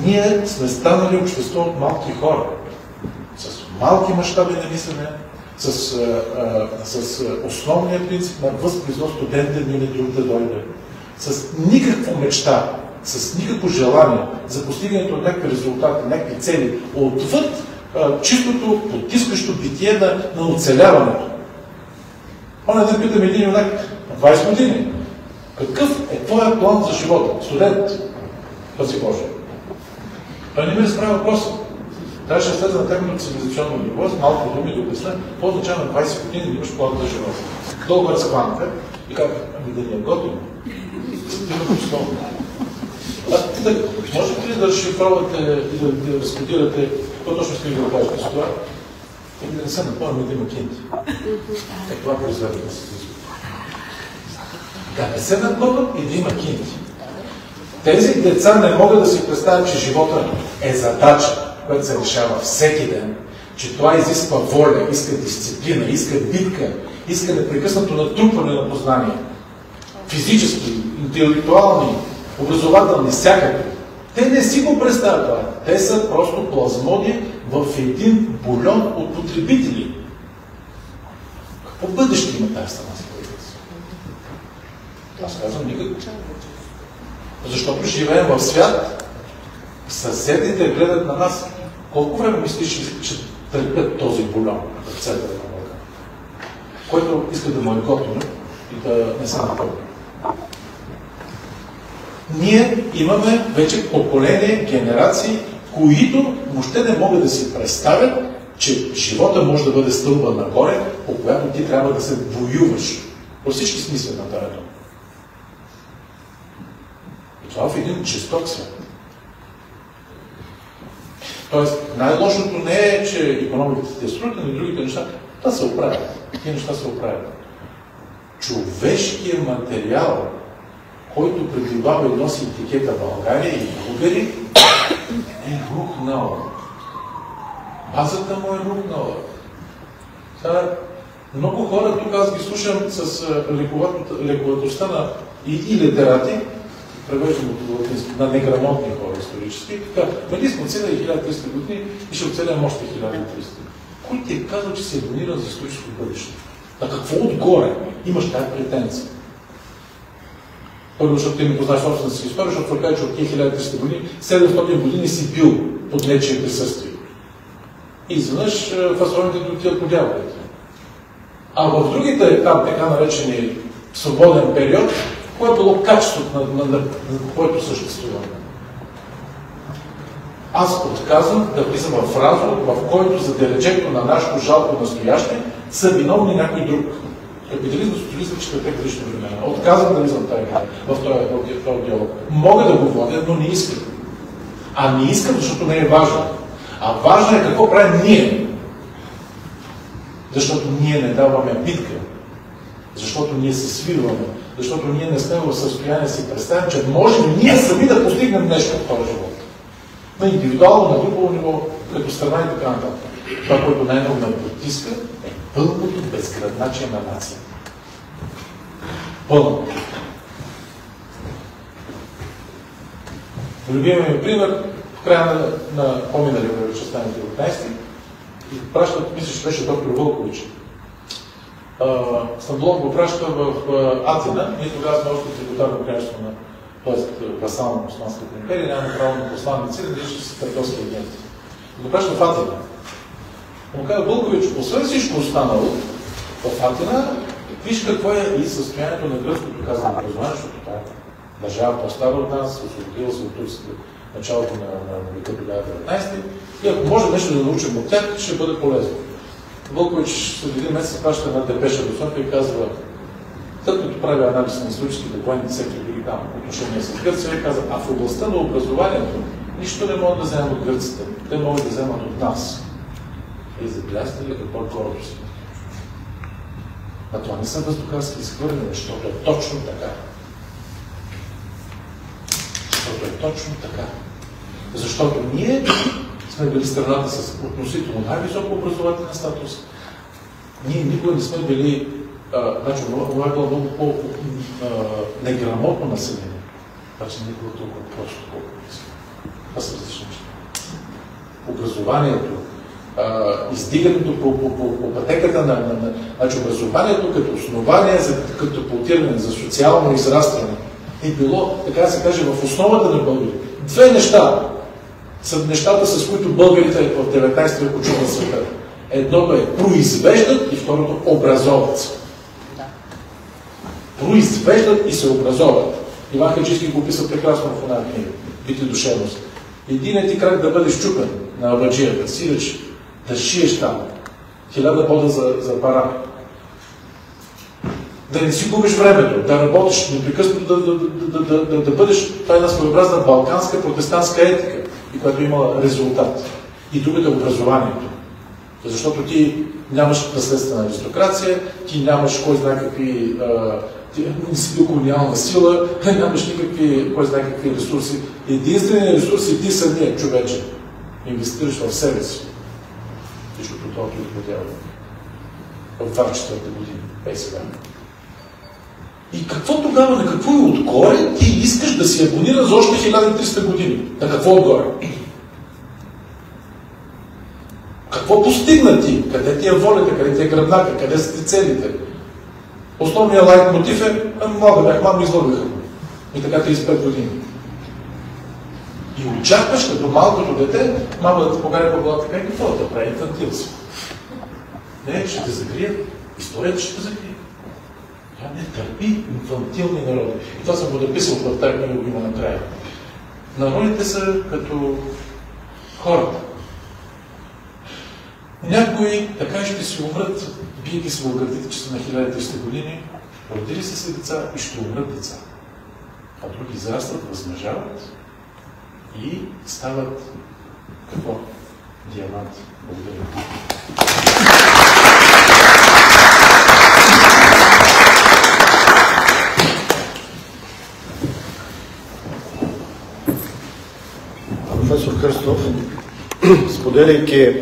Speaker 3: Ние сме станали общество от малки хора. С малки мащаби на мислене, с основния принцип на възпроизвод студентен или друг да дойде. С никаква мечта, с никакво желание за постигането на някакви резултати, някакви цели, отвъд чистото, потискащо битие на оцеляването. Оня да питам един юнак на 20 години. Какъв е твоя план за живота? Студент. Пази Боже. Той не ми разправя въпроса. Трябваше да слезе на термино цивилизационно ниво, с малко думи да обясня, какво означава на 20 години да имаш план за живота. Дълго разхванка и казва, да ни е готово. Стигна основно. Можете ли да разшифровате и да разкодирате какво точно искате да кажете с това? И да не се напомняме да има кинти. Как това произвежда да се случва? Да не се напомнят и да има кинти. Тези деца не могат да си представят, че живота е задача, която се решава всеки ден, че това изисква воля, иска дисциплина, иска битка, иска непрекъснато натрупване на познания. Физически, интелектуални, образователни, всякакви. Те не си го представят това. Те са просто плазмоди в един бульон от потребители. Какво бъдеще има тази страна си? Аз казвам никакво. Защото живеем в свят, съседите гледат на нас. Колко време мислиш, че търпят този бульон в центъра на Балкана? Който иска да му е готино и да не се напълни. Ние имаме вече поколение, генерации, които въобще не могат да си представят, че живота може да бъде стълба нагоре, по която ти трябва да се воюваш. По всички смисли на тази дума. И това в един жесток свят. Тоест, най-лошото не е, че икономиката е струта, но и другите неща. Това се оправят. Тие неща се оправят. Човешкият материал, който пребивава и носи етикета България и българи, е рухнал. Базата му е рухнала. Много хора, тук аз ги слушам с лековатостта на и литерати, превеждам от латински, на неграмотни хора исторически, така, нали сме оцеляли 1300 години и ще оцелям още 1300. Кой ти е казал, че се е дониран за историческо бъдеще? А какво отгоре имаш тази претенция? Първо, защото ти не познаш собствената си история, защото твърдя, че от тия 1300 години, 700 години си бил под нечие присъствие. И изведнъж фасоните да отидат по дяволите. А в другите там, така наречени свободен период, кое е било качеството на което съществуване? Аз отказвам да влизам в разговор, в който за делечето на нашето жалко настояще са виновни някой друг. Капитализъм, социализъм, четвърте годишно времена. Отказвам да влизам в този диалог. Мога да го водя, но не искам. А не искам, защото не е важно. А важно е какво правим ние. Защото ние не даваме битка. Защото ние се свиваме. Защото ние не сме в състояние да си представим, че можем ние сами да постигнем нещо в този живот. На индивидуално, на друго ниво, като страна и така нататък. Това, което най-много ме потиска, е пълното безградначие на нация. Пълното. Любимия ми пример, в края на по-миналия вече станете 19 и пращат, мисля, че беше доктор Вълкович. Стамбулов го праща в Атина. Ние тогава сме още трибутарно кралство на васал на Османската империя, нямаме право на посланици, да виждат, че са търговски агенти. Го праща в Атина. Му казва Вълкович, освен всичко останало, в Атина, виж какво е и състоянието на гръцкото казано образование, защото това е държава по-стара от нас, освободила се от турската началото на века 19 и ако може нещо да научим от тях, ще бъде полезно. Вълкович след един месец праща една депеша до София и казва, след като прави анализ на историческите военни сектори и там отношения с Гърция, казва, а в областта на образованието нищо не могат да вземат от гърците, те могат да вземат от нас. И забелязвате ли какво е гордост? А това не са въздухарски изхвърляния, защото е точно така. Защото е точно така. Защото ние сме били страната с относително най-високо образователен статус. Ние никога не сме били, значи, това е било много по-неграмотно население. Значи не е било толкова просто, колкото мисля. Това са различни неща. Образованието, издигането по пътеката значи образованието като основание за катапултиране, за социално израстване е било, така да се каже, в основата на българите. Две неща са нещата, с които българите в 19 век учат света. Едното е произвеждат и второто образоват се. Произвеждат и се образоват. Иван Хаджийски го описа прекрасно в една книга. Бити душевност. Единият ти крак да бъдеш чупен на абаджията, сиреч да шиеш там 1000 бода за пара. Да не си губиш времето, да работиш непрекъснато, да бъдеш една своеобразна балканска протестантска етика, и която имала резултат. И другата е образованието. Защото ти нямаш наследствена аристокрация, ти нямаш кой знае какви не си до колониална сила, нямаш никакви, кой знае какви ресурси. Единственият ресурс е ти самия човече. Инвестираш в себе си. Всичкото това ти отбудява. В 24-та година. Ей сега. И какво тогава, на какво и отгоре ти искаш да си абонира за още 1300 години? На какво отгоре? Какво постигна ти? Къде ти е волята? Къде ти е гръбнака? Къде са ти целите? Основният лайт мотив е, мога бях, мамо излъгаха. И така 35 години. И очакваш като малкото дете, мама да те поганя по главата, как какво да прави инфантил си? Не, ще те закрият. Историята ще те закрие. Тя не търпи инфантилни народи. И това съм го написал в тази книга, го има накрая. Народите са като хората. Някои така ще си умрат, биеки се го гърдите, че са на 1300 години, родили са си деца и ще умрат деца. А други израстват, възмъжават и стават какво? Диаманти. Благодаря.
Speaker 2: Професор Христов, споделяйки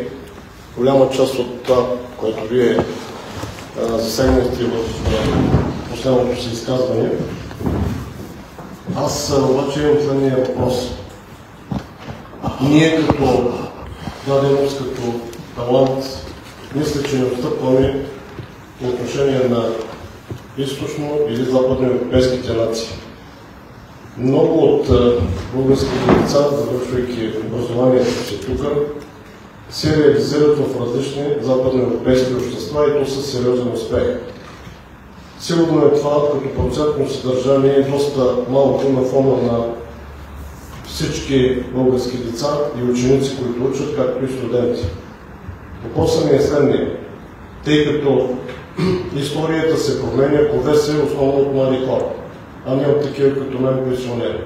Speaker 2: голяма част от това, което вие засегнахте в последното си изказване, аз обаче имам следния въпрос. Ние като даденост, като талант, мисля, че не отстъпваме по отношение на източно или западно европейските нации. Много от българските деца, завършвайки образованието си тук, се реализират в различни западноевропейски общества и то със сериозен успех. Сигурно е това, като процентно съдържание е доста малко на фона на всички български деца и ученици, които учат, както и студенти. Въпросът ми е следния. Тъй като историята се променя, кове се основно от млади хора, а не от такива като мен пенсионери.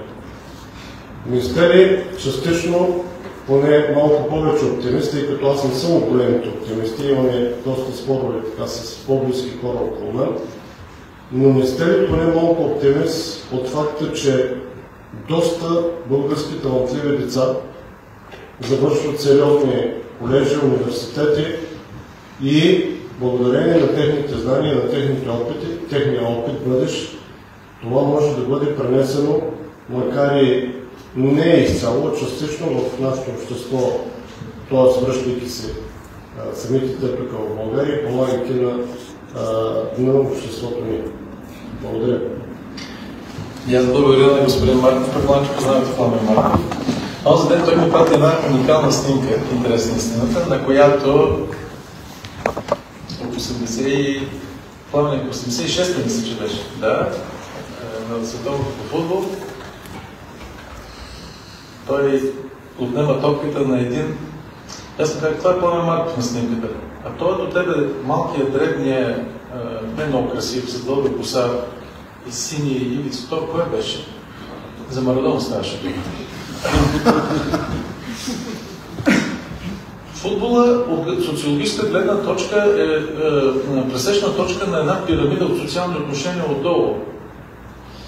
Speaker 2: Не сте ли частично поне малко повече оптимисти, тъй като аз не съм от големите оптимисти, имаме доста спорове така с по-близки хора около мен, но не сте ли поне малко оптимист от факта, че доста български талантливи деца завършват сериозни колежи, университети и благодарение на техните знания, на техните опити, техния опит бъдещ, това може да бъде пренесено, макар и не изцяло, частично в нашето общество, т.е. връщайки се самите те тук в България, помагайки на обществото ни. Благодаря.
Speaker 3: И аз благодаря на господин Марков, предполагам, че познавате Пламен Марков. Този ден той ми прати една уникална снимка, интересна истината, на която в 86-та мисля, че беше, да, на световното по футбол. той отнема топката на един. Аз съм казах, това е Пламен Марков на снимката. А той до тебе, малкият, дребния, не много красив, с дълга коса и сини ивици, той кой беше? За Марадон ставаше тук. Футбола от социологическа гледна точка е пресечна точка на една пирамида от социални отношения отдолу.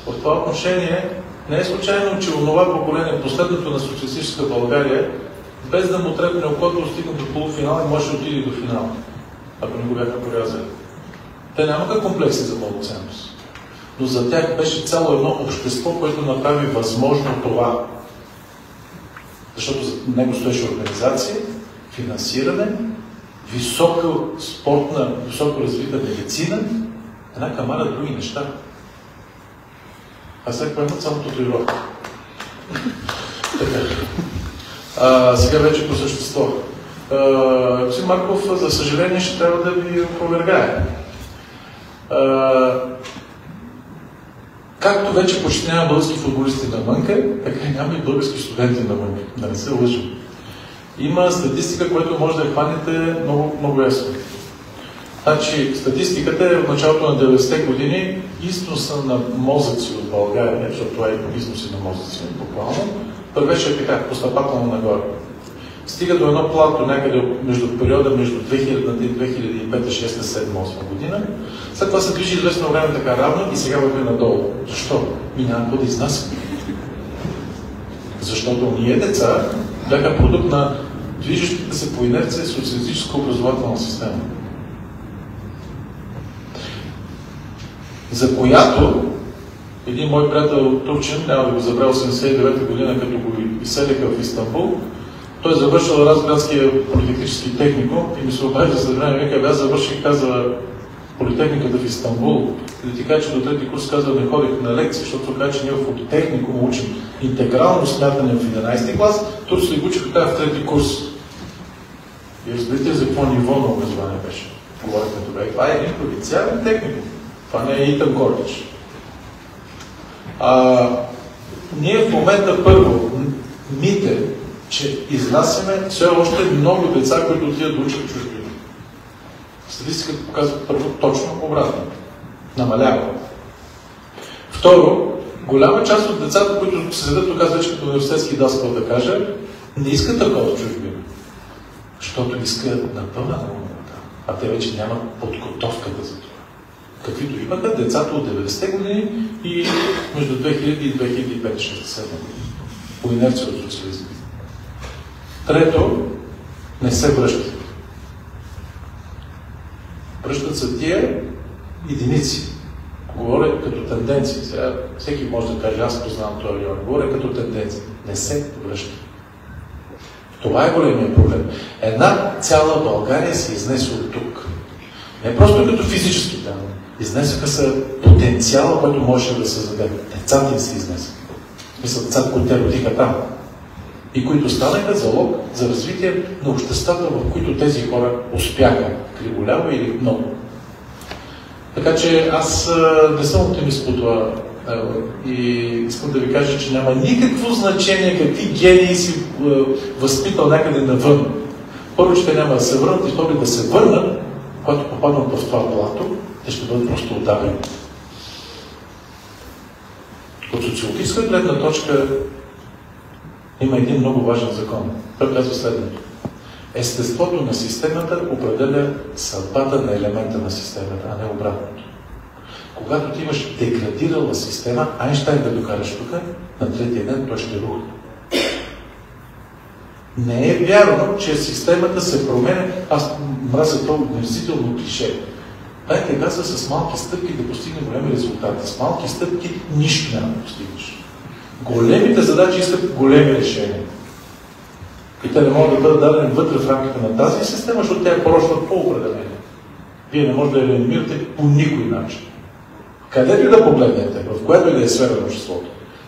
Speaker 3: В това отношение не е случайно, че онова поколение, последното на социалистическа България, без да му трепне окото, стигна до полуфинал и може да отиде до финал, ако не го бяха порязали. Те нямаха комплекси за пълноценност. Но за тях беше цяло едно общество, което направи възможно това. Защото за него стоеше организация, финансиране, висока спортна, високо развита медицина, една камара други неща. А сега поемат само татуировка. Сега вече по същество. Господин Марков, за съжаление, ще трябва да ви опровергае. Както вече почти няма български футболисти навънка, така и няма и български студенти навънка. Да не се лъжим. Има статистика, която може да я хванете много, много ясно. Значи, статистиката е от началото на 90-те години износа на мозъци от България, защото това е износи на мозъци, буквално, вървеше така, постъпателно нагоре. Стига до едно плато някъде между периода между 2000 и 2005, 6, 7, 8 година. След това се движи известно време така равно и сега върви надолу. Защо? И няма какво да изнасяме. Защото ние деца бяха продукт на движещата се по инерция социалистическа образователна система. За която един мой приятел турчин, няма да го забравя, 89-та година, като го изселиха в Истанбул, той завършил Разградския политехнически техникум и ми се обажда за време, вика, аз завърших, казва, политехниката в Истанбул. И да ти кажа, че до трети курс казва, не ходих на лекции, защото казва, че ние в политехникум учим интегрално смятане в 11 клас, турците го учиха така в трети курс. И разберете за какво ниво на образование беше. Говорихме това. И това е един провинциален техникум. Това не е Итан Кордич. Ние в момента първо мите, че изнасяме все още много деца, които отидат да учат чужбина. Статистиката показва първо точно обратно. Намалява. Второ, голяма част от децата, които седят тук, аз вече като университетски даскал да кажа, не искат такова чужбина. Защото искат напълна наука. А те вече нямат подготовката за това. Каквито имаха децата от 90-те години и между 2000 и 2005-2007 години. По инерция от социализма. Трето, не се връщат. Връщат се тия единици. Говоря като тенденции. Сега всеки може да каже, аз познавам този район. Говоря като тенденции. Не се връщат. Това е големият проблем. Една цяла България се изнесе от тук. Не просто като физически данни. Изнесаха се потенциала, който можеше да се зададе. Децата им се изнесаха. Мисля, децата, които те родиха там. И които станаха залог за развитие на обществата, в които тези хора успяха. Криволяво или много. Така че аз не съм оптимист по това. И искам да ви кажа, че няма никакво значение какви гении си възпитал някъде навън. Първо, че те няма да се върнат и второ да се върнат, когато попаднат в това плато, те ще бъдат просто удавени. От социологическа гледна точка има един много важен закон. Той казва следното. Естеството на системата определя съдбата на елемента на системата, а не обратното. Когато ти имаш деградирала система, Айнщайн да докараш тук, на третия ден той ще рухне. Не е вярно, че системата се променя. Аз мразя това унизително клише. Дайте газа с малки стъпки да постигне големи резултати. С малки стъпки нищо няма да постигнеш. Големите задачи искат големи решения. И те не могат да бъдат дадени вътре в рамките на тази система, защото тя е порочна по определение. Вие не можете да я реанимирате по никой начин. Където и да погледнете, в която и да е сфера на обществото,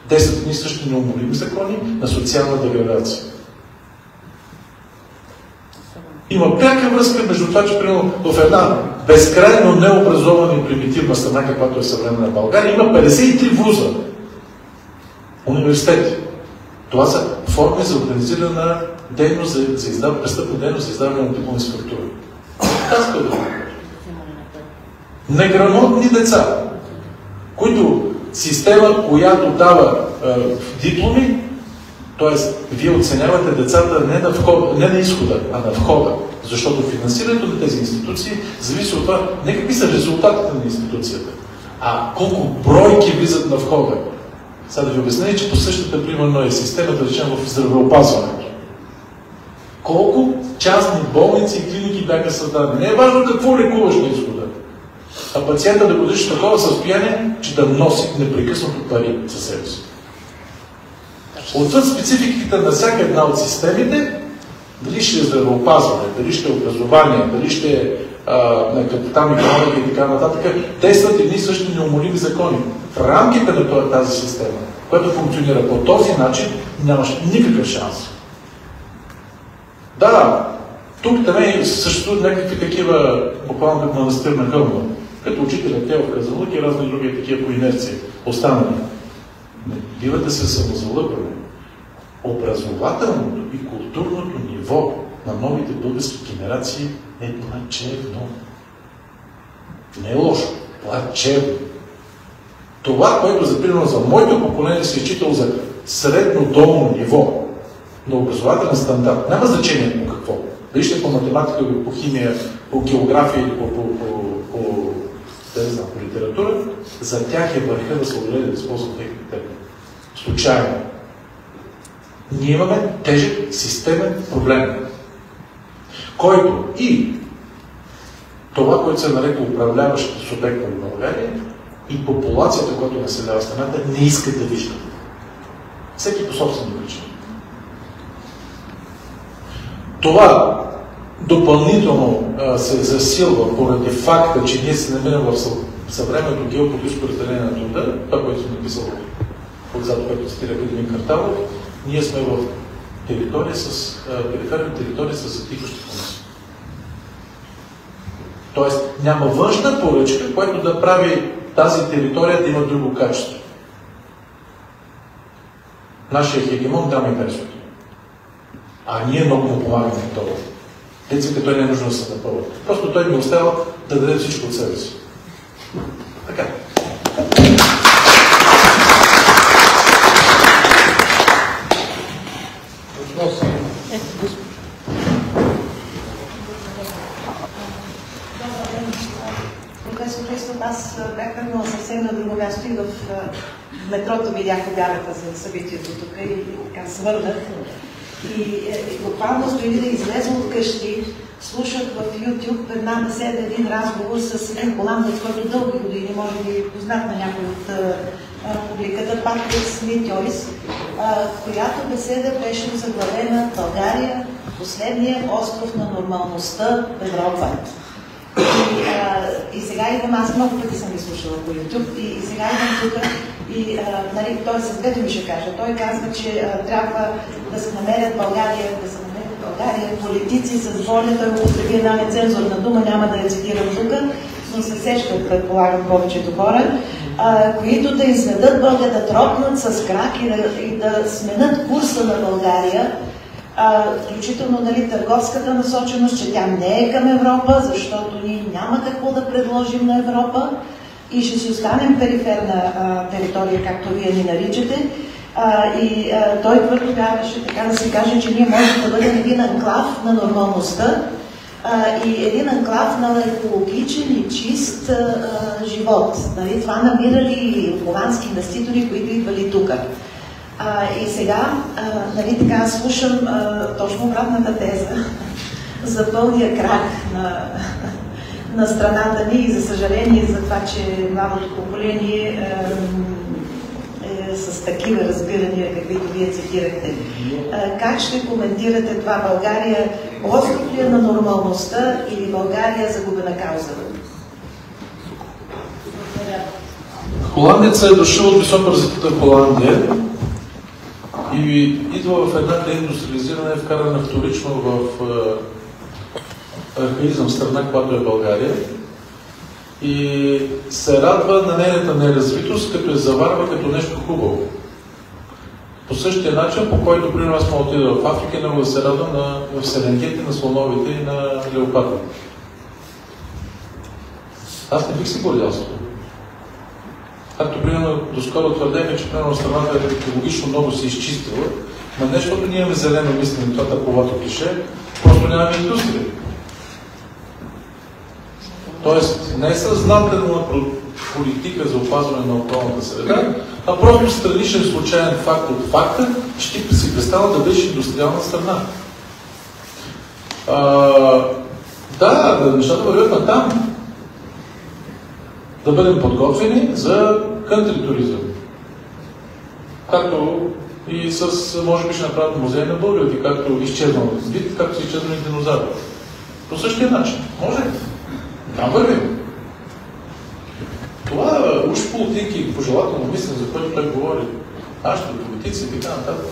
Speaker 3: действат ни също неумолими закони на социална деградация. Има пряка връзка между това, че примерно в една безкрайно необразована и примитивна страна, каквато е съвременна България, има 53 вуза, университети. Това са форми за организирана дейност, престъпна дейност за издаване на дипломни фактури. Аз да неграмотни деца, които система, която дава дипломи, т.е. вие оценявате децата не на изхода, а на входа. Защото финансирането на тези институции зависи от това не какви са резултатите на институцията, а колко бройки влизат на входа. Сега да ви обясня, че по същата примерно е системата, речем, в здравеопазването. Колко частни болници и клиники бяха създадени. Не е важно какво лекуваш на изхода, а пациента да бъдеш в такова състояние, че да носи непрекъснато пари със себе си. Отвъд спецификите на всяка една от системите, дали ще е здравеопазване, дали ще е образование, дали ще е на капитални икономика и така нататък, действат едни същи неумолими закони. В рамките на тази система, която функционира по този начин, нямаш никакъв шанс. Да, тук там съществуват някакви такива, буквално като манастир на хълма, като учителя Тео Казанлък и разни други такива по инерция, останали. Не бива да се самозалъгваме. Образователното и културното ниво на новите български генерации е плачевно. Не е лошо, плачевно. Това, което запримерно за моето поколение се е считало за средно-долно ниво на образователен стандарт, няма значение по какво. Дали ще по математика, по химия, по география или по литература, за тях е върха да се отделят да използват техните термини. Случайно. Ние имаме тежък системен проблем, който и това, което се нарека управляващата субекта в България, и популацията, която населява страната, не иска да вижда. Всеки по собствена причина. Това допълнително се засилва поради факта, че ние се намираме в съвременното геополитическо разделение на труда, това, което съм написал отзад, което цитира Катерин Карталов, ние сме в периферна територия с затихващи комисии. Тоест няма външна поръчка, която да прави тази територия да има друго качество. Нашия хегемон дама интересува. А ние много му помагаме на това. Децика той не е нужно да се напълва. Просто той ми остава да даде всичко от себе си. Така.
Speaker 5: Професор Христов, аз бях тръгнала съвсем на друго място и в метрото видях обявата за събитието тук и така свърнах. И буквално стои да излезла от къщи, слушах в YouTube една беседа, един разговор с един холандец, който дълги години, може би познат на някой от публиката, Патрик Смит-Йойс, която беседа беше заглавена България, последния остров на нормалността в Европа. И сега идвам, аз много пъти съм ги слушала по YouTube, и сега идвам тук и той с двете ми ще кажа. Той казва, че трябва да се намерят България, политици с воля, той употреби една нецензурна дума, няма да я цитирам тук, но се сещат, предполагам, повечето хора, които да изведат България, да тропнат с крак и да сменят курса на България, включително търговската насоченост, че тя не е към Европа, защото ние няма какво да предложим на Европа и ще си останем периферна територия, както вие ни наричате. Той твърдо казваше, така да се каже, че ние можем да бъдем един анклав на нормалността и един анклав на екологичен и чист живот. Това намирали и холандски инвеститори, които идвали тук. И сега, така слушам точно обратната теза за пълния крах на страната ни и за съжаление за това, че младото поколение е с такива разбирания, каквито вие цитирахте. Как ще коментирате това? България остров ли е на нормалността или България загубена кауза?
Speaker 3: Холандеца е дошъл от високо развитата Холандия и идва в една деиндустриализирана, вкарана вторично в архаизъм страна, която е България, и се радва на нейната неразвитост, като е заварва като нещо хубаво. По същия начин, по който при нас мога отида в Африка и много да се радвам в Серенгети на слоновете и на леопардите. Аз не бих си гордял с това. Както примерно доскоро твърдеме, че примерно страната екологично много се изчистила, но не защото ние имаме зелено мислене, това таковато клише, просто нямаме индустрия. Тоест, не е съзнателна политика за опазване на околната среда, а просто страничен случайен факт от факта, че ти си представя да бъдеш индустриална страна. Да, нещата вървят на там. Да бъдем подготвени за кънтри туризъм. Както и с, може би ще направят музей на българите, както изчезнал вид, както са изчезнали динозаври. По същия начин. Може. Там вървим. Това уж политики и пожелателно мислене, за което той говори, нашите политици и така нататък.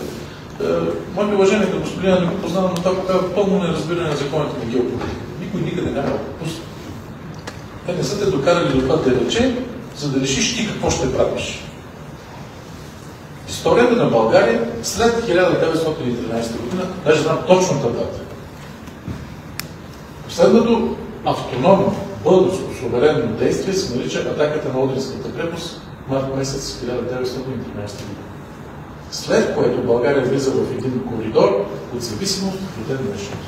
Speaker 3: Моето уважение към господина не го познавам, но това показва пълно неразбиране на законите на геополитика. Никой никъде няма да допусне. Те не са те докарали до това да рече, за да решиш ти какво ще правиш. Историята на България след 1913 година, даже знам точната дата. Последното автономно българско суверенно действие се нарича атаката на Одринската крепост март месец 1913 година. След което България влиза в един коридор от зависимост от ден днешното.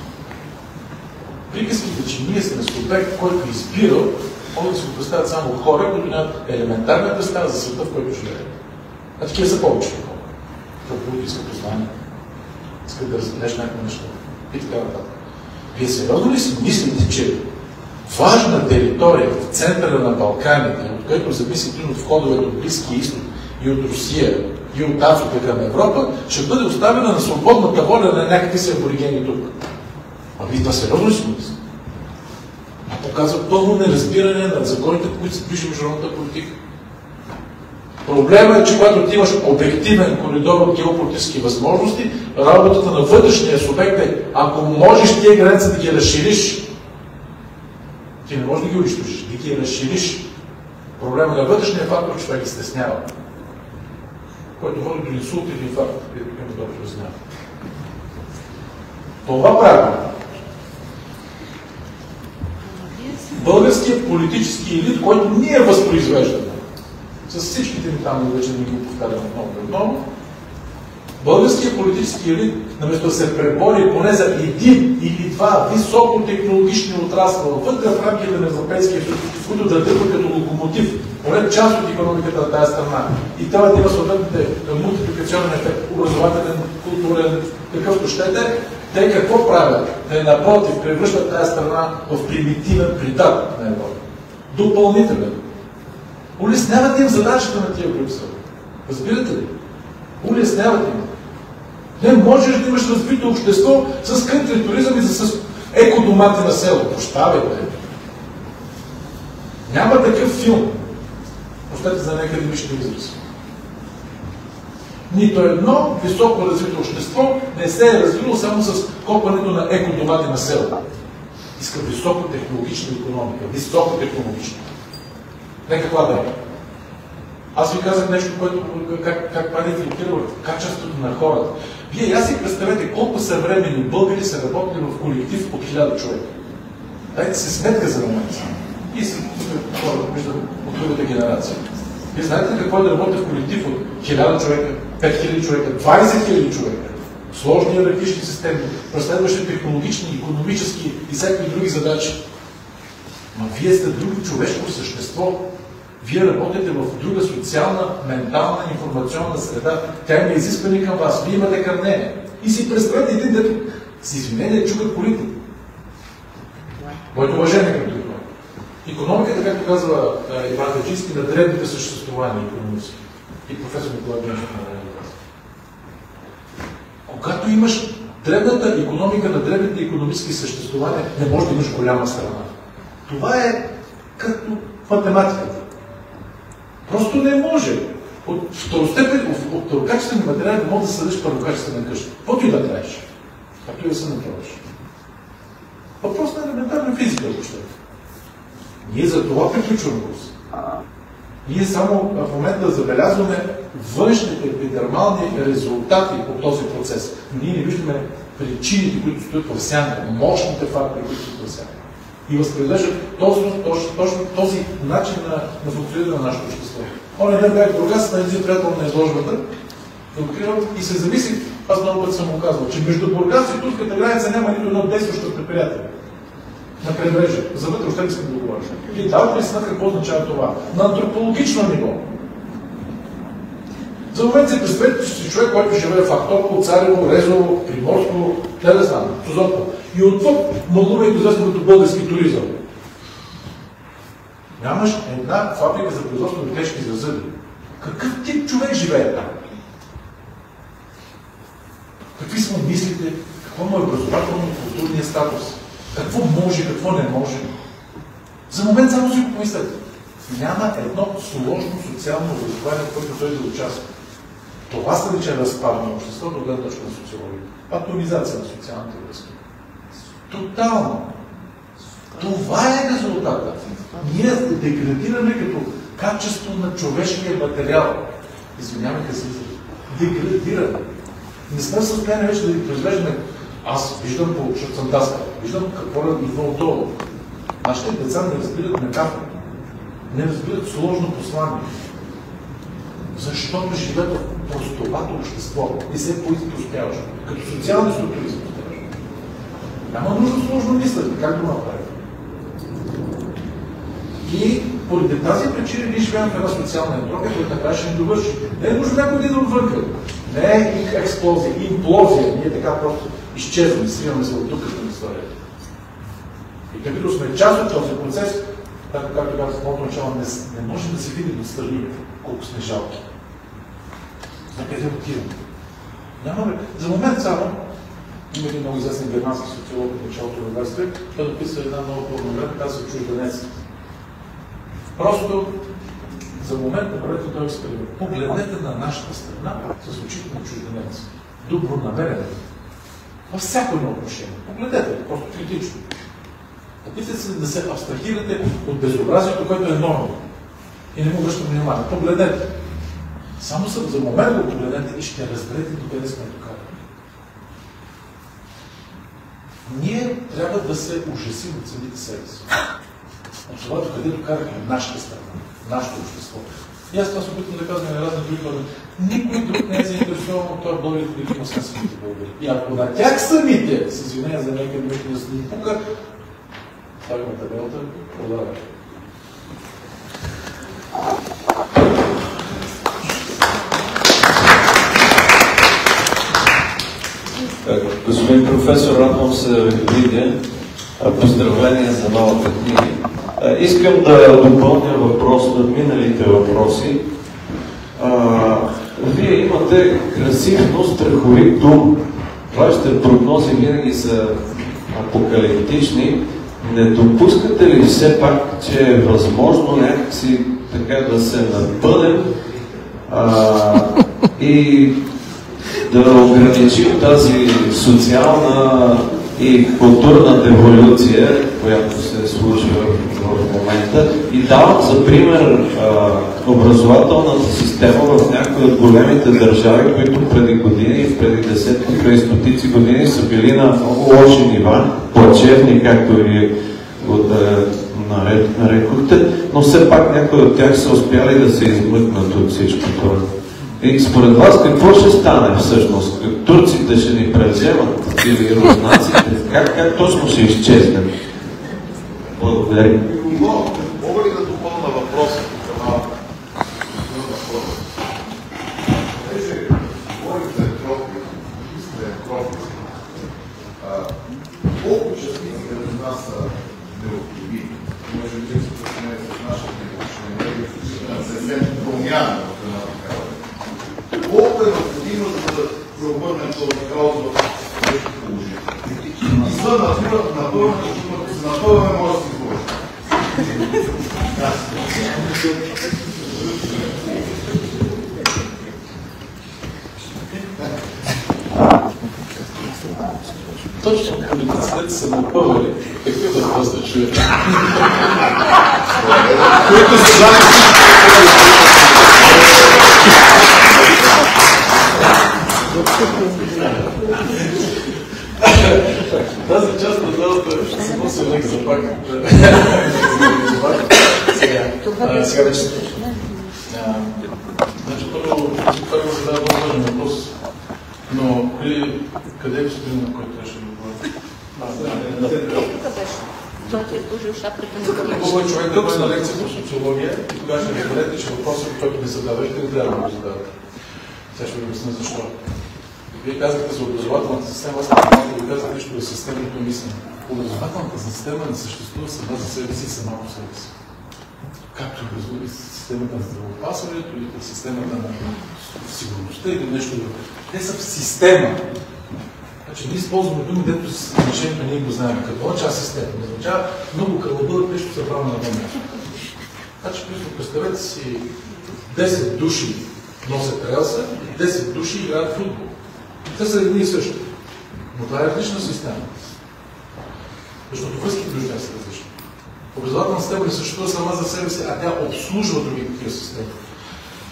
Speaker 3: Приказките, че ние сме субект, който избирал, могат да се го представят само хора, които нямат елементарна представа за света, в който живеят. А такива са повечето хора. Какво иска познание, искат да разбереш някакво нещо и така нататък. Вие сериозно ли си мислите, че важна територия в центъра на Балканите, от който зависи един от входовете от Близкия изток и от Русия и от Африка към Европа, ще бъде оставена на свободната воля на някакви си аборигени тук? А вие това сериозно ли си мислите? Показва пълно неразбиране на законите, по които се движи международната политика. Проблемът е, че когато ти имаш обективен коридор от геополитически възможности, работата на вътрешния субект е, ако можеш тия граници да ги разшириш, ти не можеш да ги унищожиш, да ги разшириш. Проблемът на вътрешния фактор, че това ги стеснява. Който води до инсулт или инфаркт, където има добре разнява. Това прави. Българският политически елит, който ние възпроизвеждаме, с всичките ни там, вече не ги повтаряме много, българският политически елит, наместо да се пребори поне за един или два високотехнологични отрасла вътре в рамките на Европейския съюз, които да дърпат като локомотив, поне част от икономиката на тази страна. И това да има съответните мултипликационен ефект, образователен, културен, какъвто щете, те какво правят? Те напротив превръщат тази страна в примитивен придат на Европа. Допълнителен. Улесняват им задачата на тия Брюксел. Разбирате ли? Улесняват им. Не можеш да имаш развито общество с кънтри туризъм и с екодомати на село. Прощавайте. Няма такъв филм. Прощайте за неакадемични изрази. Нито едно високо развито общество не се е развило само с копането на екодомати на село. Иска високотехнологична икономика. Високотехнологична. Не каква да е. Аз ви казах нещо, което как прави филтрира в качеството на хората. Вие я си представете колко съвременни българи са работили в колектив от 1000 човека. Дайте си сметка за момент. И си хора, виждам от другата генерация. Вие знаете какво е да работи в колектив от 1000 човека, 5000 човека, 20 000 човека? Сложни иерархични системи, преследващи технологични, икономически и всякакви други задачи. Но вие сте друго човешко същество. Вие работите в друга социална, ментална, информационна среда. Тя има изискване към вас. Вие имате към нея. И си представете един, дето с извинение чукат политик. Моето уважение към това. Икономиката, както казва Иван Хаджийски, на дребните съществувания икономически. И професор Николай Генчев на Ренегаз. Когато имаш дребната икономика на дребните икономически съществувания, не можеш да имаш голяма страна. Това е като математиката. Просто не може. От второкачествени материали не може да съдиш първокачествена къща. Каквото и да правиш. Както и да се направиш. Въпрос на елементарна физика, ако ще. Ние за това приключваме курс. Ние само в момента забелязваме външните епидермални резултати от този процес. Но ние не виждаме причините, които стоят в сянка, мощните фактори, които стоят в сянка. И възпроизвеждат точно този начин на функциониране на нашето общество. Оня ден бях в Бургас на един приятел на изложбата, и се замислих, аз много път съм му казвал, че между Бургас и турската граница няма нито едно действащо предприятие на крайбрежието. За вътре още искам да говоря. И давате ли сметка какво означава това? На антропологично ниво. За момент се представете, че си човек, който живее в Ахтопол, Царево, Резово, Приморско, не знам, Созопол. И отвъд мълнува и известно като български туризъм. Нямаш една фабрика за производство на клешки за зъби. Какъв тип човек живее там? Какви са му мислите? Какво му е образователно-културният статус? Какво може, какво не може? За момент само си го помислете. Няма едно сложно социално образование, в което той да участва. Това се нарича разпад на обществото от гледна точка на социология. Патронизация на социалните връзки. Тотално. Това е резултатът. Ние деградираме като качество на човешкия материал. Извинявайте се, деградираме. Не сме в състояние вече да ги произвеждаме. Аз виждам, защото съм даскал, виждам какво идва отдолу. Нашите деца не разбират метафора, не разбират сложно послание. Защото живеят в простовато общество и се поискат успяваш. Като социални структури се успяваш. Няма нужда сложно мислене, как го направим. И поради тази причина ние живеем в една социална ентропия, която накрая ще ни довърши. Не е нужно някой да отвънка. Не е експлозия, имплозия. Ние така просто изчезваме, сриваме се от тук към историята. И тъй като сме част от този процес, както казах в самото начало, не може да се види до страни колко сме жалки. На къде отиваме? Нямаме. За момент само има един много известен германски социолог от началото на 20 век, той написа една много пълновремена, казва чужденец. Просто за момент направете този експеримент. Погледнете на нашата страна с очите на чужденец. Добронамерено. Във всяко едно отношение. Погледнете, просто критично. Опитайте се да се абстрахирате от безобразието, което е норма. И не му връщам внимание. Погледнете. Само за момент го погледнете и ще разберете докъде сме докарали. Ние трябва да се ужасим от самите себе си. От това докъде докарахме нашата страна, нашето общество. И аз това се опитвам да казвам на разни други хора. Никой друг не е заинтересован от това българите, които има самите българи. И ако на тях самите, с извинение за някакъв нещо да се ни пука, слагаме табелата, продаваме.
Speaker 6: Господин професор, радвам се да ви видя. Поздравления за новата книга. Искам да допълня въпрос на миналите въпроси. Вие имате красив, но страховит дум. Вашите прогнози винаги са апокалиптични. Не допускате ли все пак, че е възможно някакси така да се напънем и да ограничим тази социална и културна деволюция, която се случва в момента? И давам за пример образователната система в някои от големите държави, които преди години, преди десетки, преди стотици години са били на много лоши нива, плачевни, както ви го нарекохте, но все пак някои от тях са успяли да се измъкнат от всичко това. И според вас какво ще стане всъщност? Турците ще ни превземат или руснаците? Как точно ще изчезнем? Благодаря.
Speaker 7: Мога ли да допълна въпроса към Понеже говорим за ентропия, колко частици като нас са необходими, може би се посмее с нашата електрична енергия, съвсем промяна в една такава. Колко е необходимо, за да преобърнем този хаос в нещо положение? Извън напълването, защото ако се напълваме, може да се изложи.
Speaker 3: Точно политиците са напълвали. Какви въпрос да чуят?
Speaker 7: Които са
Speaker 3: Сега вече се точно. Значи първо задава много важен въпрос, но къде е господин, на който трябваше да говори?
Speaker 8: Той ти е служил шапката на
Speaker 3: Хубаво е човек да бъде на лекция по социология и тогава ще разберете, че въпросът, който не задавахте, не трябва да го задавате. Сега ще ви обясня защо. Вие казахте за образователната система, аз не ви казах нещо за системното мислене. Образователната система не съществува сама за себе си и сама по себе си. Както и системата на здравеопазването, или системата на сигурността или нещо друго. Те са в система. Значи ние използваме думи, дето значението ние го знаем. Какво означава система? Не означава много кръвобълък нещо събрано на едно място. Значи, представете си 10 души носят релса и 10 души играят футбол. Те са едни и също. Но това е различна система. Защото връзките между тях са различни. Образователна система не съществува сама за себе си, а тя обслужва други такива системи.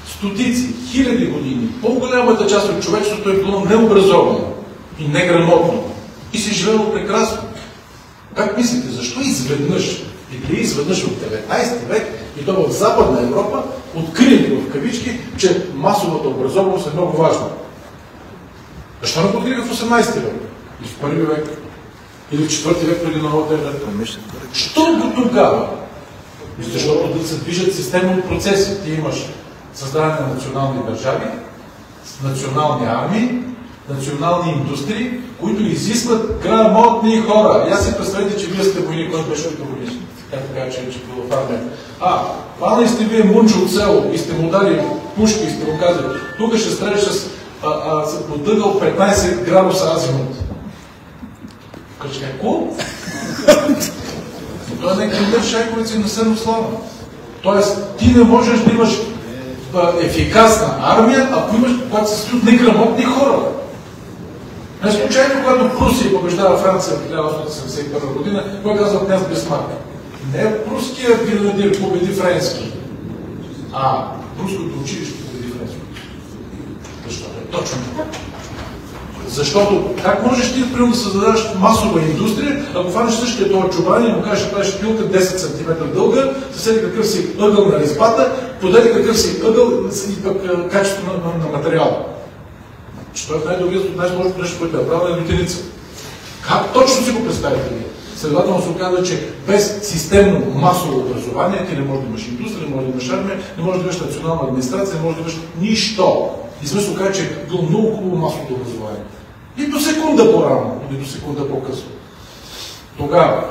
Speaker 3: Стотици, хиляди години, по-голямата част от човечеството е било необразовано и неграмотно. И се живело прекрасно. Как мислите, защо изведнъж, и дали изведнъж в 19 век, и то в Западна Европа, открили в кавички, че масовата образованост е много важна? Защо не подкриха в 18 век? Или в 1 век? Или в 4 век преди новата ера? Що го тогава? Защото да се движат системни процеси. Ти имаш създаване на национални държави, национални армии, национални индустрии, които изискват грамотни хора. И аз си представете, че вие сте войник, който беше от години. Как така, че бил в армия. Хванали сте вие Мунчо от село и сте му дали пушки и сте му казали, тук ще стреляш с подъгъл 15 градуса азимут. Кажи, какво? Това не е Кендър Шайковец и на Сенослава. Тоест, ти не можеш да имаш ефикасна армия, ако имаш, когато се стоят неграмотни хора. Не случайно, когато Прусия побеждава Франция в 1871 година, кой казва княз Бисмарк? Не пруският гренадир победи френски, а пруското училище победи френски. Защото е точно така. Защото как можеш ти да създадеш масова индустрия, ако фанеш същия този чубан и му кажеш, че правиш пилка 10 см дълга, съседи какъв си ъгъл на резбата, подаде какъв си ъгъл и пък качество на материала. Че той е най-сложното нещо, което е правил е лютеница. Как точно си го представите вие? Следователно се оказва, че без системно масово образование ти не можеш да имаш индустрия, не можеш да имаш армия, не можеш да имаш национална администрация, не можеш да имаш нищо. И сме се оказва, че е било много хубаво масовото образование. И до секунда по-рано, или до секунда по-късно. Тогава,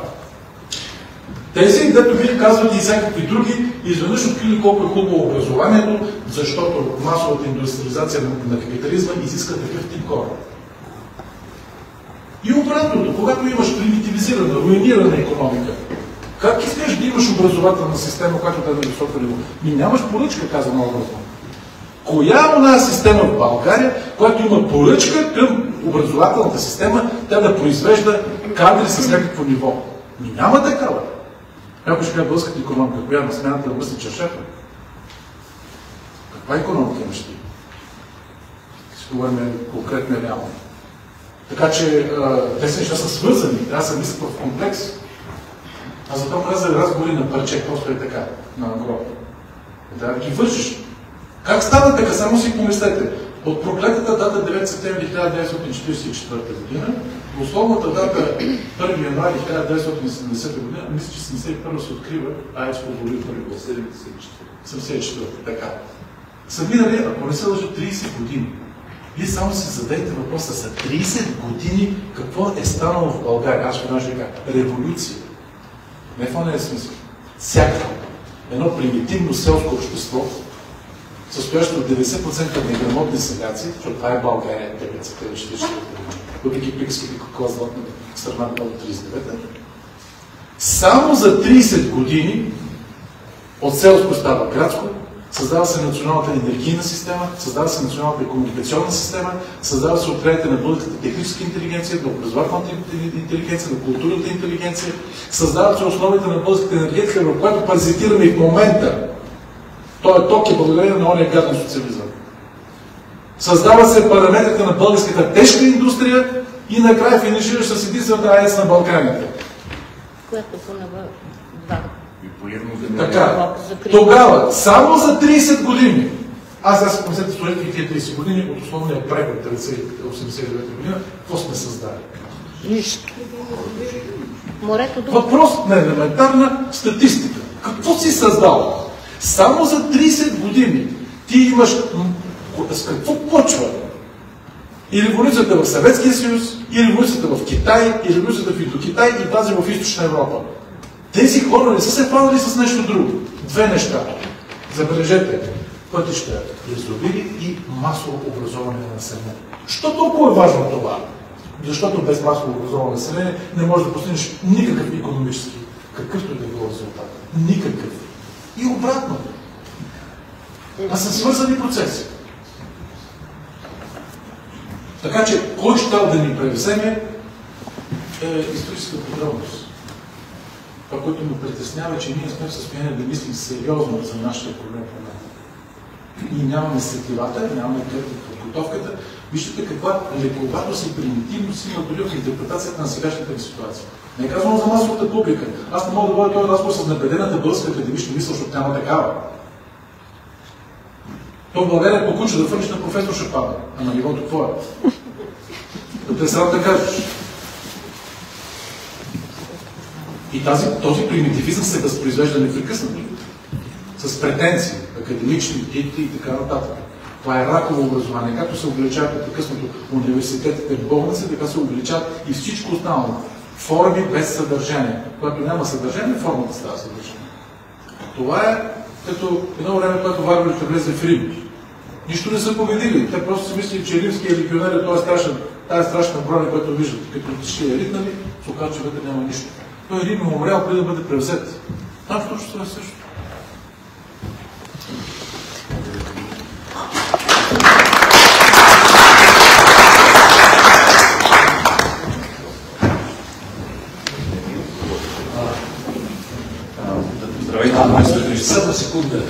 Speaker 3: тези, дето вие казвате и всякакви други, изведнъж открили колко е хубаво образованието, защото масовата индустриализация на капитализма изиска такъв тип хора. И обратното, когато имаш примитивизирана, руинирана икономика, как искаш да имаш образователна система, която да е на високо ниво? Нямаш поръчка, каза много образование. Коя е една система в България, която има поръчка към образователната система, тя да произвежда кадри с някакво ниво? Няма такава. Някой ще кажа българската икономика, коя на смяната да мисли чершефа? Каква икономика имаш ти? Си говорим конкретно и реално. Така че тези неща са свързани, трябва да се мислят в комплекс. А затова мразя разговори на парче, просто е така, на ангро. Трябва да ги вършиш. Как стана така? Само си помислете. От проклетата дата 9 септември 1944 година, до условната дата 1 януари 1970 година, мисля, че 71 се открива АЕЦ Козлодуй първи. 74. Така. Са минали, ако не се лъжа, 30 години. Вие само си задайте въпроса за 30 години какво е станало в България. Аз ще кажа революция. Не в ония смисъл. Всякакво. Едно примитивно селско общество, състоящо от 90% неграмотни селяци, защото това е България, 1944 въпреки приказките каква златна страната от 39-та. Само за 30 години от селско става градско, създава се националната енергийна система, създава се националната комуникационна система, създава се отрядите на българската техническа интелигенция, на образователната интелигенция, на културната интелигенция, създават се основите на българската енергетика, в която паразитираме и в момента. Той ток е благодарение на ония гаден социализъм. Създава се параметрите на българската тежка индустрия и накрая финишираш с единствената АЕЦ на Балканите.
Speaker 8: която понава два.
Speaker 3: Така, тогава, само за 30 години, аз помислете студентите тия 30 години от основния преход 89 година, какво сме създали?
Speaker 8: Нищо. Морето до...
Speaker 3: Въпрос на елементарна статистика. Какво си създал? Само за 30 години ти имаш... С какво почва? И революцията в Съветския съюз, и революцията в Китай, и революцията в Индокитай, и тази в Източна Европа. Тези хора не са се хванали с нещо друго. Две неща. Забележете. Пътища, язовири и масово образование на населението. Що толкова е важно това? Защото без масово образовано население не можеш да постигнеш никакъв икономически, какъвто и да било резултат. Никакъв. И обратно. А са свързани процеси. Така че, кой щял да ни превземе е историческа подробност. Това, което ме притеснява, че ние сме в състояние да мислим сериозно за нашите проблеми. Ние нямаме сетивата, нямаме подготовката. Виждате каква лековатост и примитивност има дори в интерпретацията на сегашната ни ситуация. Не е казано за масовата публика. Аз не мога да водя този разговор с набедената българска академична мисъл, защото няма такава. То в България по куче да фърниш на професор ще пада. Ама нивото какво е? Да те срам да кажеш. И този примитивизъм се възпроизвежда непрекъснато. С претенции, академични, титли и така нататък. Това е раково образование. Както се увеличават непрекъснато университетите в болници, така се увеличават и всичко останало. Форми без съдържание. Когато няма съдържание, формата става съдържание. Това е като едно време, когато варварите влезе в Рим. Нищо не са победили. Те просто си мислили, че римският легионер е тази страшна броня, която виждат. Като ще е ритнали, се оказва, че вътре няма нищо. Той Рим е умрял преди да бъде превзет. Там точно е също.
Speaker 6: Здравейте,
Speaker 1: Само секунда.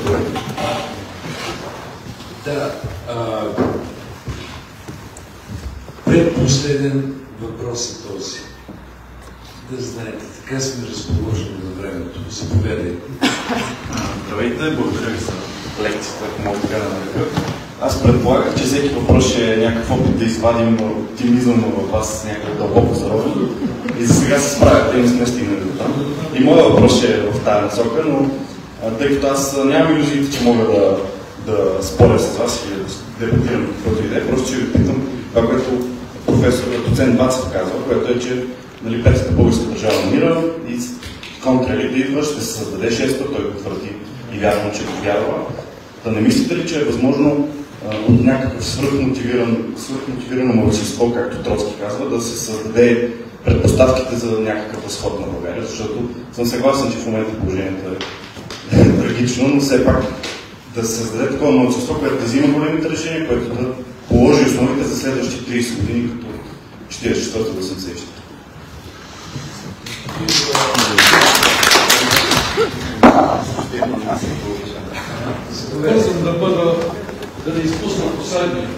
Speaker 1: Да. Предпоследен въпрос е този. Да знаете, така сме разположени на времето. Заповядайте.
Speaker 9: Здравейте, благодаря ви за лекцията, ако мога така да нарека. Аз предполагах, че всеки въпрос ще е някакъв опит да извадим оптимизъм във вас, някакъв дълбоко заровен. И за сега се справяте и не сме стигнали до там. И моят въпрос ще е в тази насока, но тъй като аз нямам илюзиите, че мога да споря с вас и да дебатирам каквото идея, просто ще ви питам това, което професор доцент Бацев казва, което е, че Петата българска държава намира и контралите идва, ще се създаде шеста, той го твърди и вярвам, че го вярва. Да не мислите ли, че е възможно от някакъв свръхмотивирано малцинство, както Троцки казва, да се създаде предпоставките за някакъв възход на България, защото съм съгласен, че в момента положението е трагично, но все пак да се създаде такова малцинство, което да взима големите решения, което да положи основите за следващите 30 години, като 44-84.
Speaker 3: Бързам да не изпусна последния.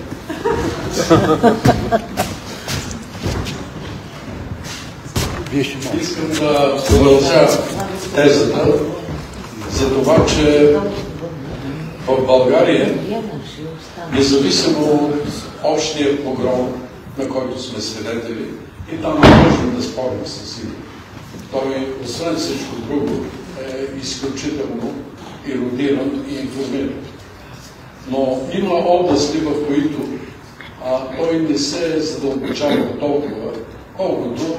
Speaker 3: Искам да продължа тезата за това, че в България, независимо от общия погром, на който сме свидетели, и там не можем да спорим със сигурност. Той, освен всичко друго, е изключително ерудиран и информиран. Но има области, в които той не се задълбочава толкова, колкото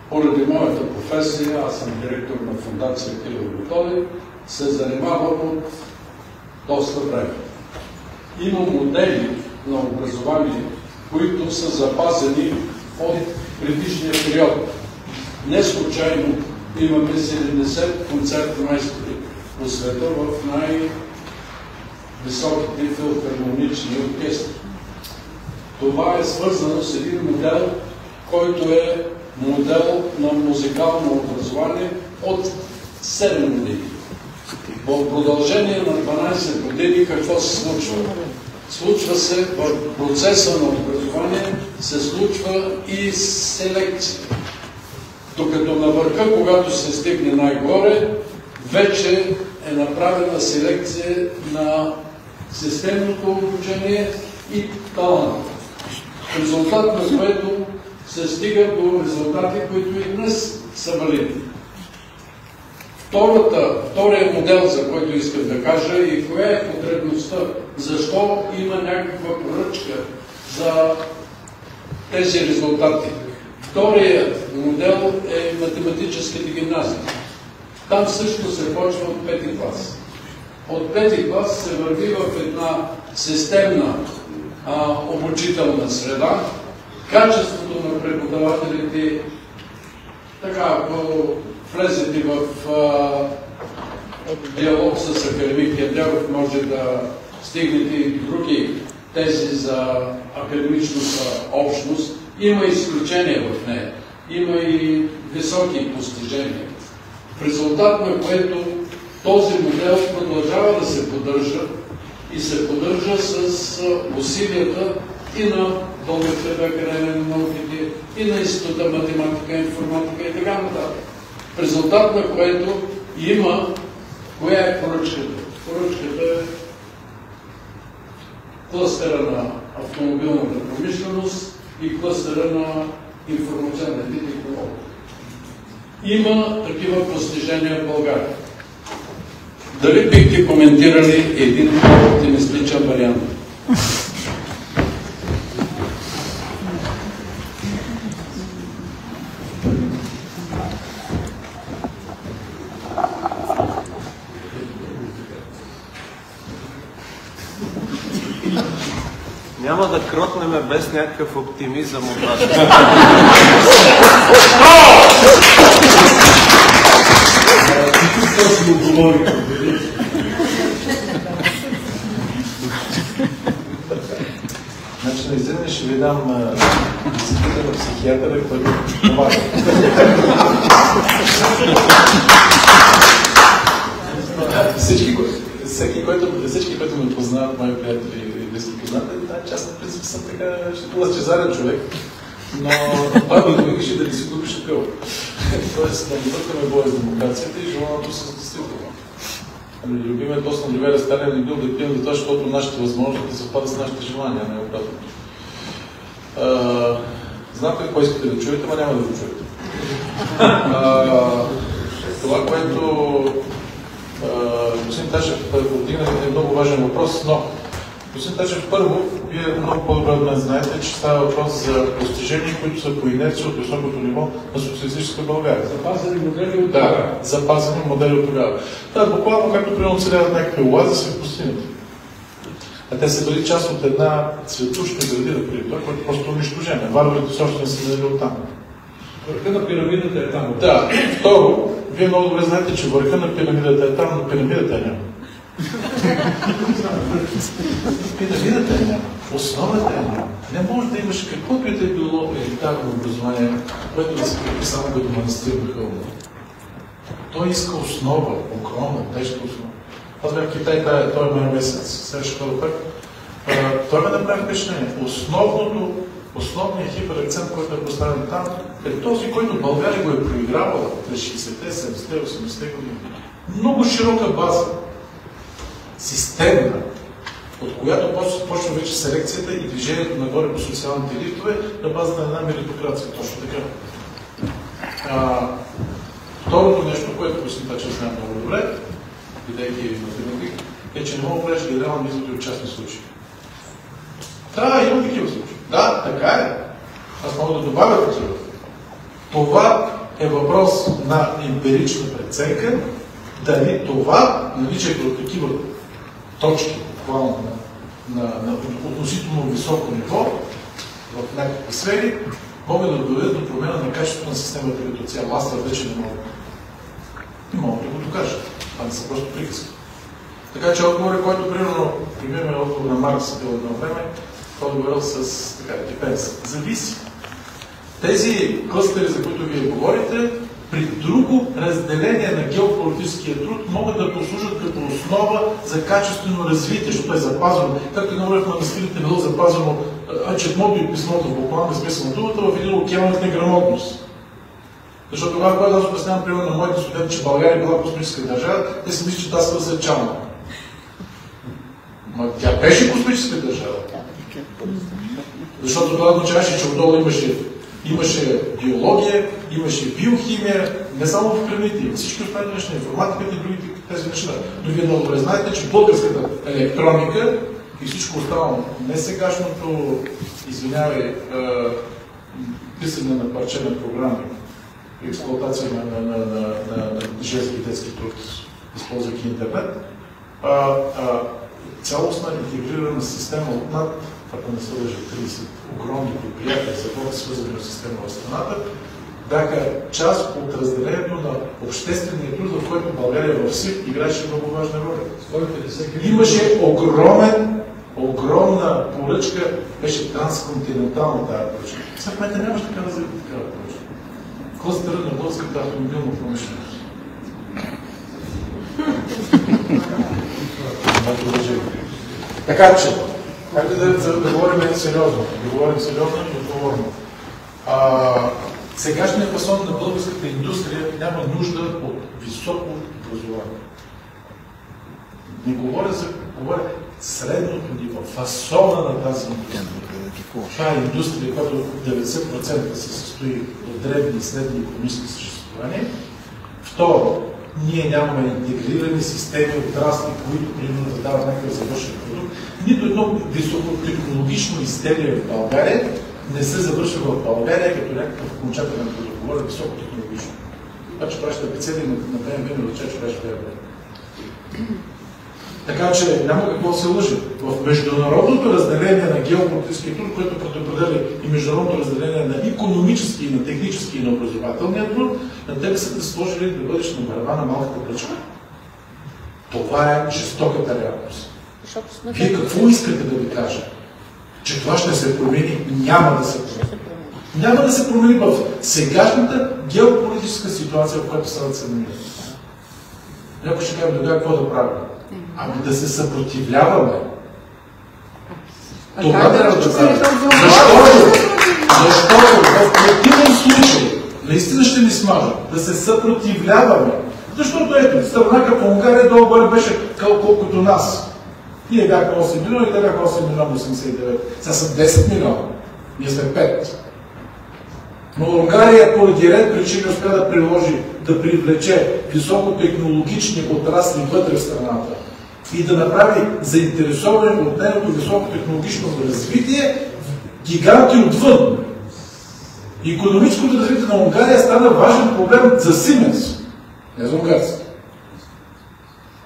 Speaker 3: поради моята професия, аз съм директор на фондация Кирил и Методий, се занимавам от доста време. Има модели на образование, които са запазени от предишния период. Не случайно имаме 70 концертни майстори по света в най-високите филхармонични оркестри. Това е свързано с един модел, който е модел на музикално образование от 7 години. В продължение на 12 години какво се случва? Случва се в процеса на образование, се случва и селекция.
Speaker 10: Докато на върха, когато се стигне най-горе, вече е направена селекция на системното обучение и талант. В резултат на което се стига до резултати, които и днес са валидни. Втория модел, за който искам да кажа и коя е потребността, защо има някаква поръчка за тези резултати. Вторият модел е математическите гимназии. Там също се почва от 5-ти клас. От 5-ти клас се върви в една системна обучителна среда. Качеството на преподавателите, така, ако влезете в диалог с академик Яндрев, може да стигнете и други тези за академичната общност. Има изключения в нея. Има и високи постижения. В резултат на което този модел продължава да се поддържа и се поддържа с усилията и на Българската академия на науките, и на Института математика, информатика и така нататък. В резултат на което има, коя е поръчката? Поръчката е клъстера на автомобилната промишленост и клъстера на информационните технологии. Има такива постижения в България. Дали бихте коментирали един оптимистичен вариант?
Speaker 11: Няма да кротнеме без някакъв оптимизъм от вас.
Speaker 3: Значи наистина ще ви дам визитата на психиатъра, който помага. Всички, които ме познават, мои приятели и близки познават, аз на принцип съм така, ще лъчезарен човек, но това ми винаги да не си купиш акъл. Тоест да не бъркаме боя с демокрацията и желаното с действително. Любимият тост на Оливера Сталин не бил да пием за това, защото нашите възможности да съвпадат с нашите желания, не обратно. Знам какво искате да чуете, но няма да го чуете. Това, което господин Ташев повдигна, е много важен въпрос, но господин Ташев, първо, вие много по-добре от мен знаете, че става въпрос за постижения, които са по инерция от високото ниво на социалистическа България.
Speaker 10: Запазени модели от тогава.
Speaker 3: Да, запазени модели от тогава. Да, буквално както примерно целяват някакви оаза, се постигнат. А те са били част от една цветуща градина преди това, което просто унищожение. Варварите също не са дали оттам.
Speaker 10: Върха на пирамидата е там.
Speaker 3: Да. Второ, вие много добре знаете, че върха на пирамидата е там, но пирамидата е няма. Пирамидата е няма. Основата е няма. Не може да имаш каквото и да е било елитарно образование, което да се крепи само като манастир на хълма. Той иска основа, огромна, тежка основа. Аз бях в Китай този май месец, сега ще ходя пак. Той ме направи впечатление. Основният хиперакцент, който е поставен там, е този, който България го е проигравала през 60-те, 70-те, 80-те години. Много широка база, системна, от която почва вече селекцията и движението нагоре по социалните лифтове на базата на една меритокрация. Точно така. Второто нещо, което господин Тачев знае много добре, бидейки математик, е, че не мога да правиш генерални изводи от частни случаи. Да, има такива случаи. Да, така е. Аз мога да добавя такива. Това е въпрос на емпирична преценка, дали това, наличието от такива точки, буквално на относително високо ниво, в някакви сфери, могат да доведат до промяна на качеството на системата като цяло. Аз това вече не мога. Не мога да го докажа. Това не са просто приказки. Така че отговорът, който примерно примерно отговор на Маркс бил едно време, той отговорил с така, depends. Зависи. Тези клъстери, за които вие говорите, при друго разделение на геополитическия труд могат да послужат като основа за качествено развитие, защото е запазено. Както говоря в манастирите, било запазено четмото и писмото в буквалния смисъл на думата в един океан от неграмотност. Защото тогава, когато аз обяснявам, примерно, на моите студенти, че България е била космическа държава, те си мислят, че тази свърза е чална. Ма тя беше космическа държава. Защото това означаваше, че отдолу имаше биология, имаше биохимия, не само в храните, всички останали неща, информатиката и другите тези неща. Но вие много добре знаете, че българската електроника и всичко останало, не сегашното, извинявай, писане на парче на програми, експлоатация на женски детски труд, използвайки интернет, цялостна интегрирана система от над, ако не се лъжа, 30 огромни предприятия, за хора свързани в система в страната, бяха част от разделението на обществения труд, в който България в СИП играеше много важна роля. Имаше огромна поръчка, беше трансконтинентална тази поръчка. Сега в момента нямаше така развита такава поръчка. Клъстъра на българската автомобилна промишленост. Така че, хайде да говорим сериозно. Да говорим сериозно и отговорно. Сегашният фасон на българската индустрия няма нужда от високо образование. Не говоря за средното ниво, фасона на тази индустрия. Това е индустрия, която 90% се състои от дребни и средни икономически съществувания. Второ, ние нямаме интегрирани системи отрасли, които примерно да дават някакъв завършен продукт. Нито едно високотехнологично изделие в България не се завършва в България като някакъв окончателен продукт. Говоря високотехнологично. Значи праща бецели на BMW, но рече, че беше BMW. Така че няма какво да се лъжи. В международното разделение на геополитическия труд, което предопределя и международното разделение на икономически, на технически и на образователния труд, на тебе са те сложили да бъдеш на върва на малката пръчка. Това е жестоката реалност. Вие какво искате да ви кажа? Че това ще се промени? Няма да се промени. Няма да се промени в сегашната геополитическа ситуация, в която страната се намира. Някой ще каже, тогава какво да правим? Ами да се съпротивляваме. Това трябва да правим. Защото в противен случай наистина ще ни смажат. Да се съпротивляваме. Защото ето, страна като Унгария долу-горе беше колкото нас. Ние бяхме 8 милиона и те бяха 8 милиона 89. Сега са 10 милиона. Ние сме 5. Но Унгария поради ред причини успя да привлече високотехнологични отрасли вътре в страната и да направи заинтересовани от нейното високотехнологично развитие гиганти отвън. Икономическото развитие на Унгария стана важен проблем за Сименс, не за унгарците.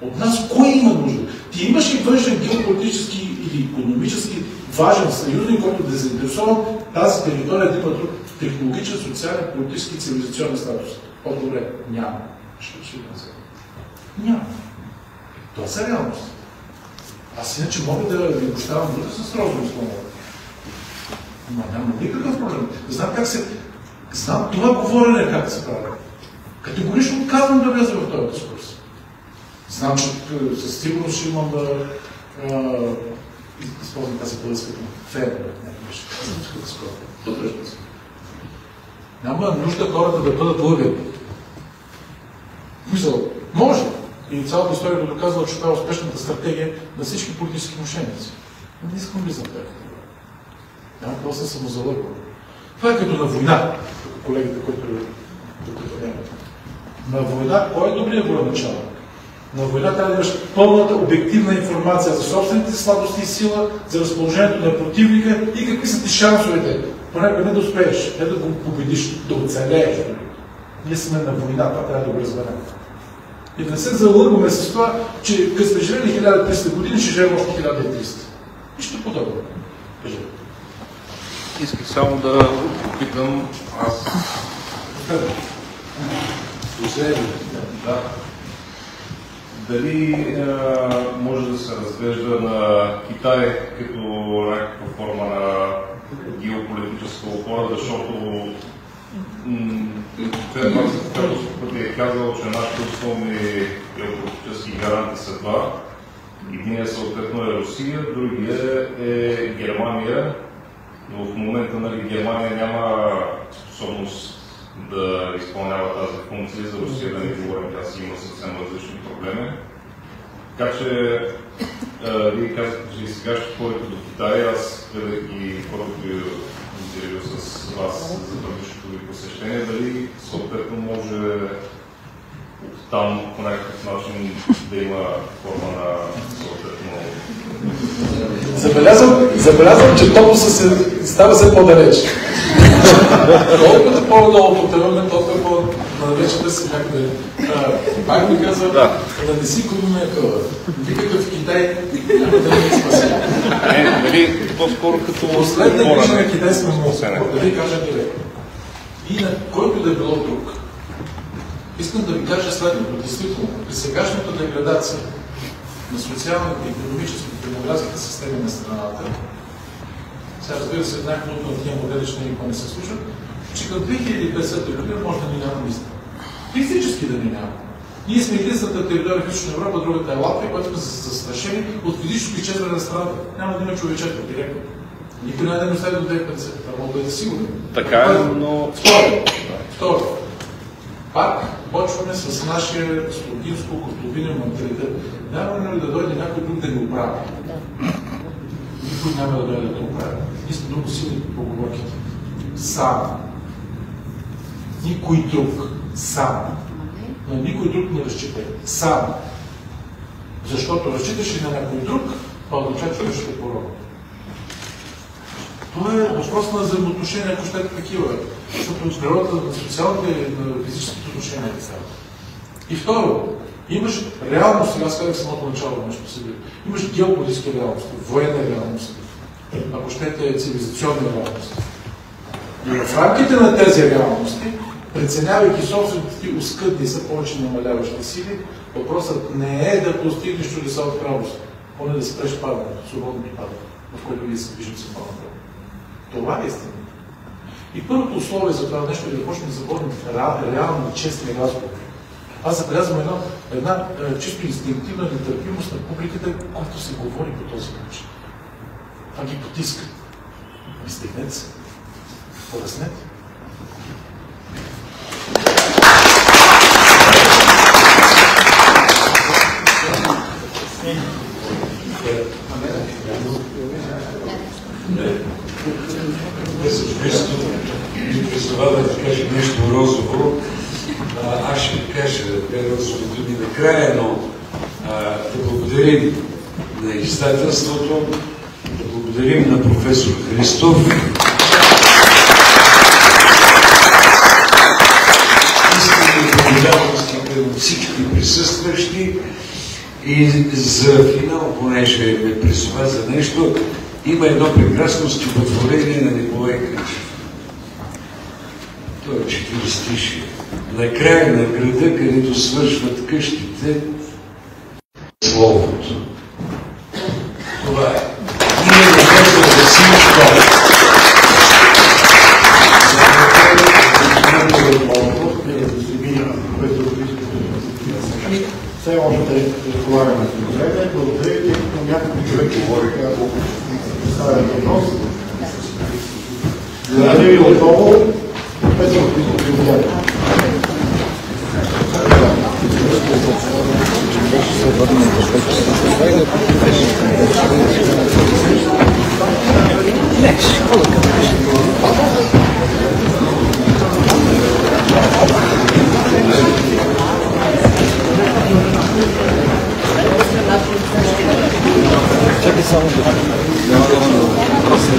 Speaker 3: От нас кой има нужда? Ти имаш ли външен геополитически или икономически важен съюзник, който да е заинтересован тази територия да има друг технологичен, социален, политически и цивилизационен статус? По-добре, няма. Няма. Това са реалност. Аз иначе мога да ви поставям дори с розово слово. Но няма никакъв проблем. Знам това говорене как се прави. Категорично отказвам да вляза в този дискурс. Знам, че със сигурност ще имам да използвам тази българска ферма. Няма нужда хората да бъдат лъгани. Мисъл, може. И цялата история го доказва, че това е успешната стратегия на всички политически мошенници. Но не искам влизам в това. Няма какво се самозалъгва. Това е като на война, като колегите, които нямат. На война, кой е добрият военачалник? На война трябва да имаш пълната обективна информация за собствените слабости и сила, за разположението на противника и какви са ти шансовете. Понякога не да успееш, не да го победиш, да оцелееш. Ние сме на война, това трябва да го разберем. И да не се залъгваме с това, че като сме живели 1300 години, ще живеем още 1300. Нищо подобно. Кажи.
Speaker 11: Исках само да попитам аз. Да. Дали може да се разглежда на Китай като някаква форма на геополитическа опора, защото както пъти е казал, че нашите основни геополитически гаранти са два. Единият съответно е Русия, другия е Германия, но в момента Германия няма способност да изпълнява тази функция. За Русия да не говорим, тя си има съвсем различни проблеми. Така че вие казахте, че и сега ще ходите до Китай. Аз гледах и първото интервю с вас за предишното ви посещение. Дали съответно може там по някакъв начин да има форма на съответно...
Speaker 3: Забелязвам, че топоса става все по-далеч. Колкото по-долу потъваме, толкова по-надалеч да се някъде. Пак ми казвам, да не си губиме къла. Викаха в Китай, няма да не спаси.
Speaker 11: Нали, по-скоро като...
Speaker 3: Последна грижа на Китай сме много. Да ви кажа директно. И на който да е било друг. Искам да ви кажа следното. Действително, при сегашната деградация на социалната, икономическата и демографската система на страната, сега разбира се, някакво от тия модели ще никога не се случват, че към 2050 година може да ни няма мисля. Физически да ни няма. Ние сме единствената територия в Източна Европа, другата е Латвия, която сме застрашени от физическо изчезване на страната. Няма да има човечето директно. Никой не да остави до 2050, това мога да е сигурно.
Speaker 11: Така е, но...
Speaker 3: Второ. Пак почваме с нашия слугинско-котловинен менталитет. Няма ли да дойде някой друг да го оправи? Никой няма да дойде да го оправи. Ние сме много силни по поговорките. Сам. Никой друг. Сам. На никой друг не разчитай. Сам. Защото разчиташ и на някой друг, по-дочачваш ще порога. Това е въпрос на взаимоотношения, ако ще е такива. Защото от природата на социалните и на физическите отношения не става. И второ, имаш реалност, сега казах в самото начало нещо себе. Имаш геополитически реалности, военни реалности, ако щете цивилизационни реалности. И в рамките на тези реалности, преценявайки собствените ти оскъдни са повече намаляващи сили, въпросът не е да постигнеш чудеса от правост, поне да спреш падането, свободното падане, в което ние се движим се по-напред. Това е истина. И първото условие за това нещо е да почнем да водим реални, честни разговори. Аз забелязвам една чисто инстинктивна нетърпимост на публиката, когато се говори по този начин. Това ги потиска. Стигнете се. Поръснете.
Speaker 1: Вместо това да ти кажа нещо розово, аз ще кажа розови думи накрая, но да благодарим на издателството, да благодарим на професор Христов. Искаме благодарности към всички присъстващи и за финал, понеже ме призова за нещо, има едно прекрасно стихотворение на Николай Кричев. Това е 40-тишие. Накрая на града, където свършват къщите, словото. Това е. Ние не казваме за всичко.
Speaker 2: Все още разговаряме с време, благодаря ви, но няколко човека говориха по поставен въпрос. Благодаря ви отново. Професор Христов Илиев.
Speaker 12: Чакай само да... Просто...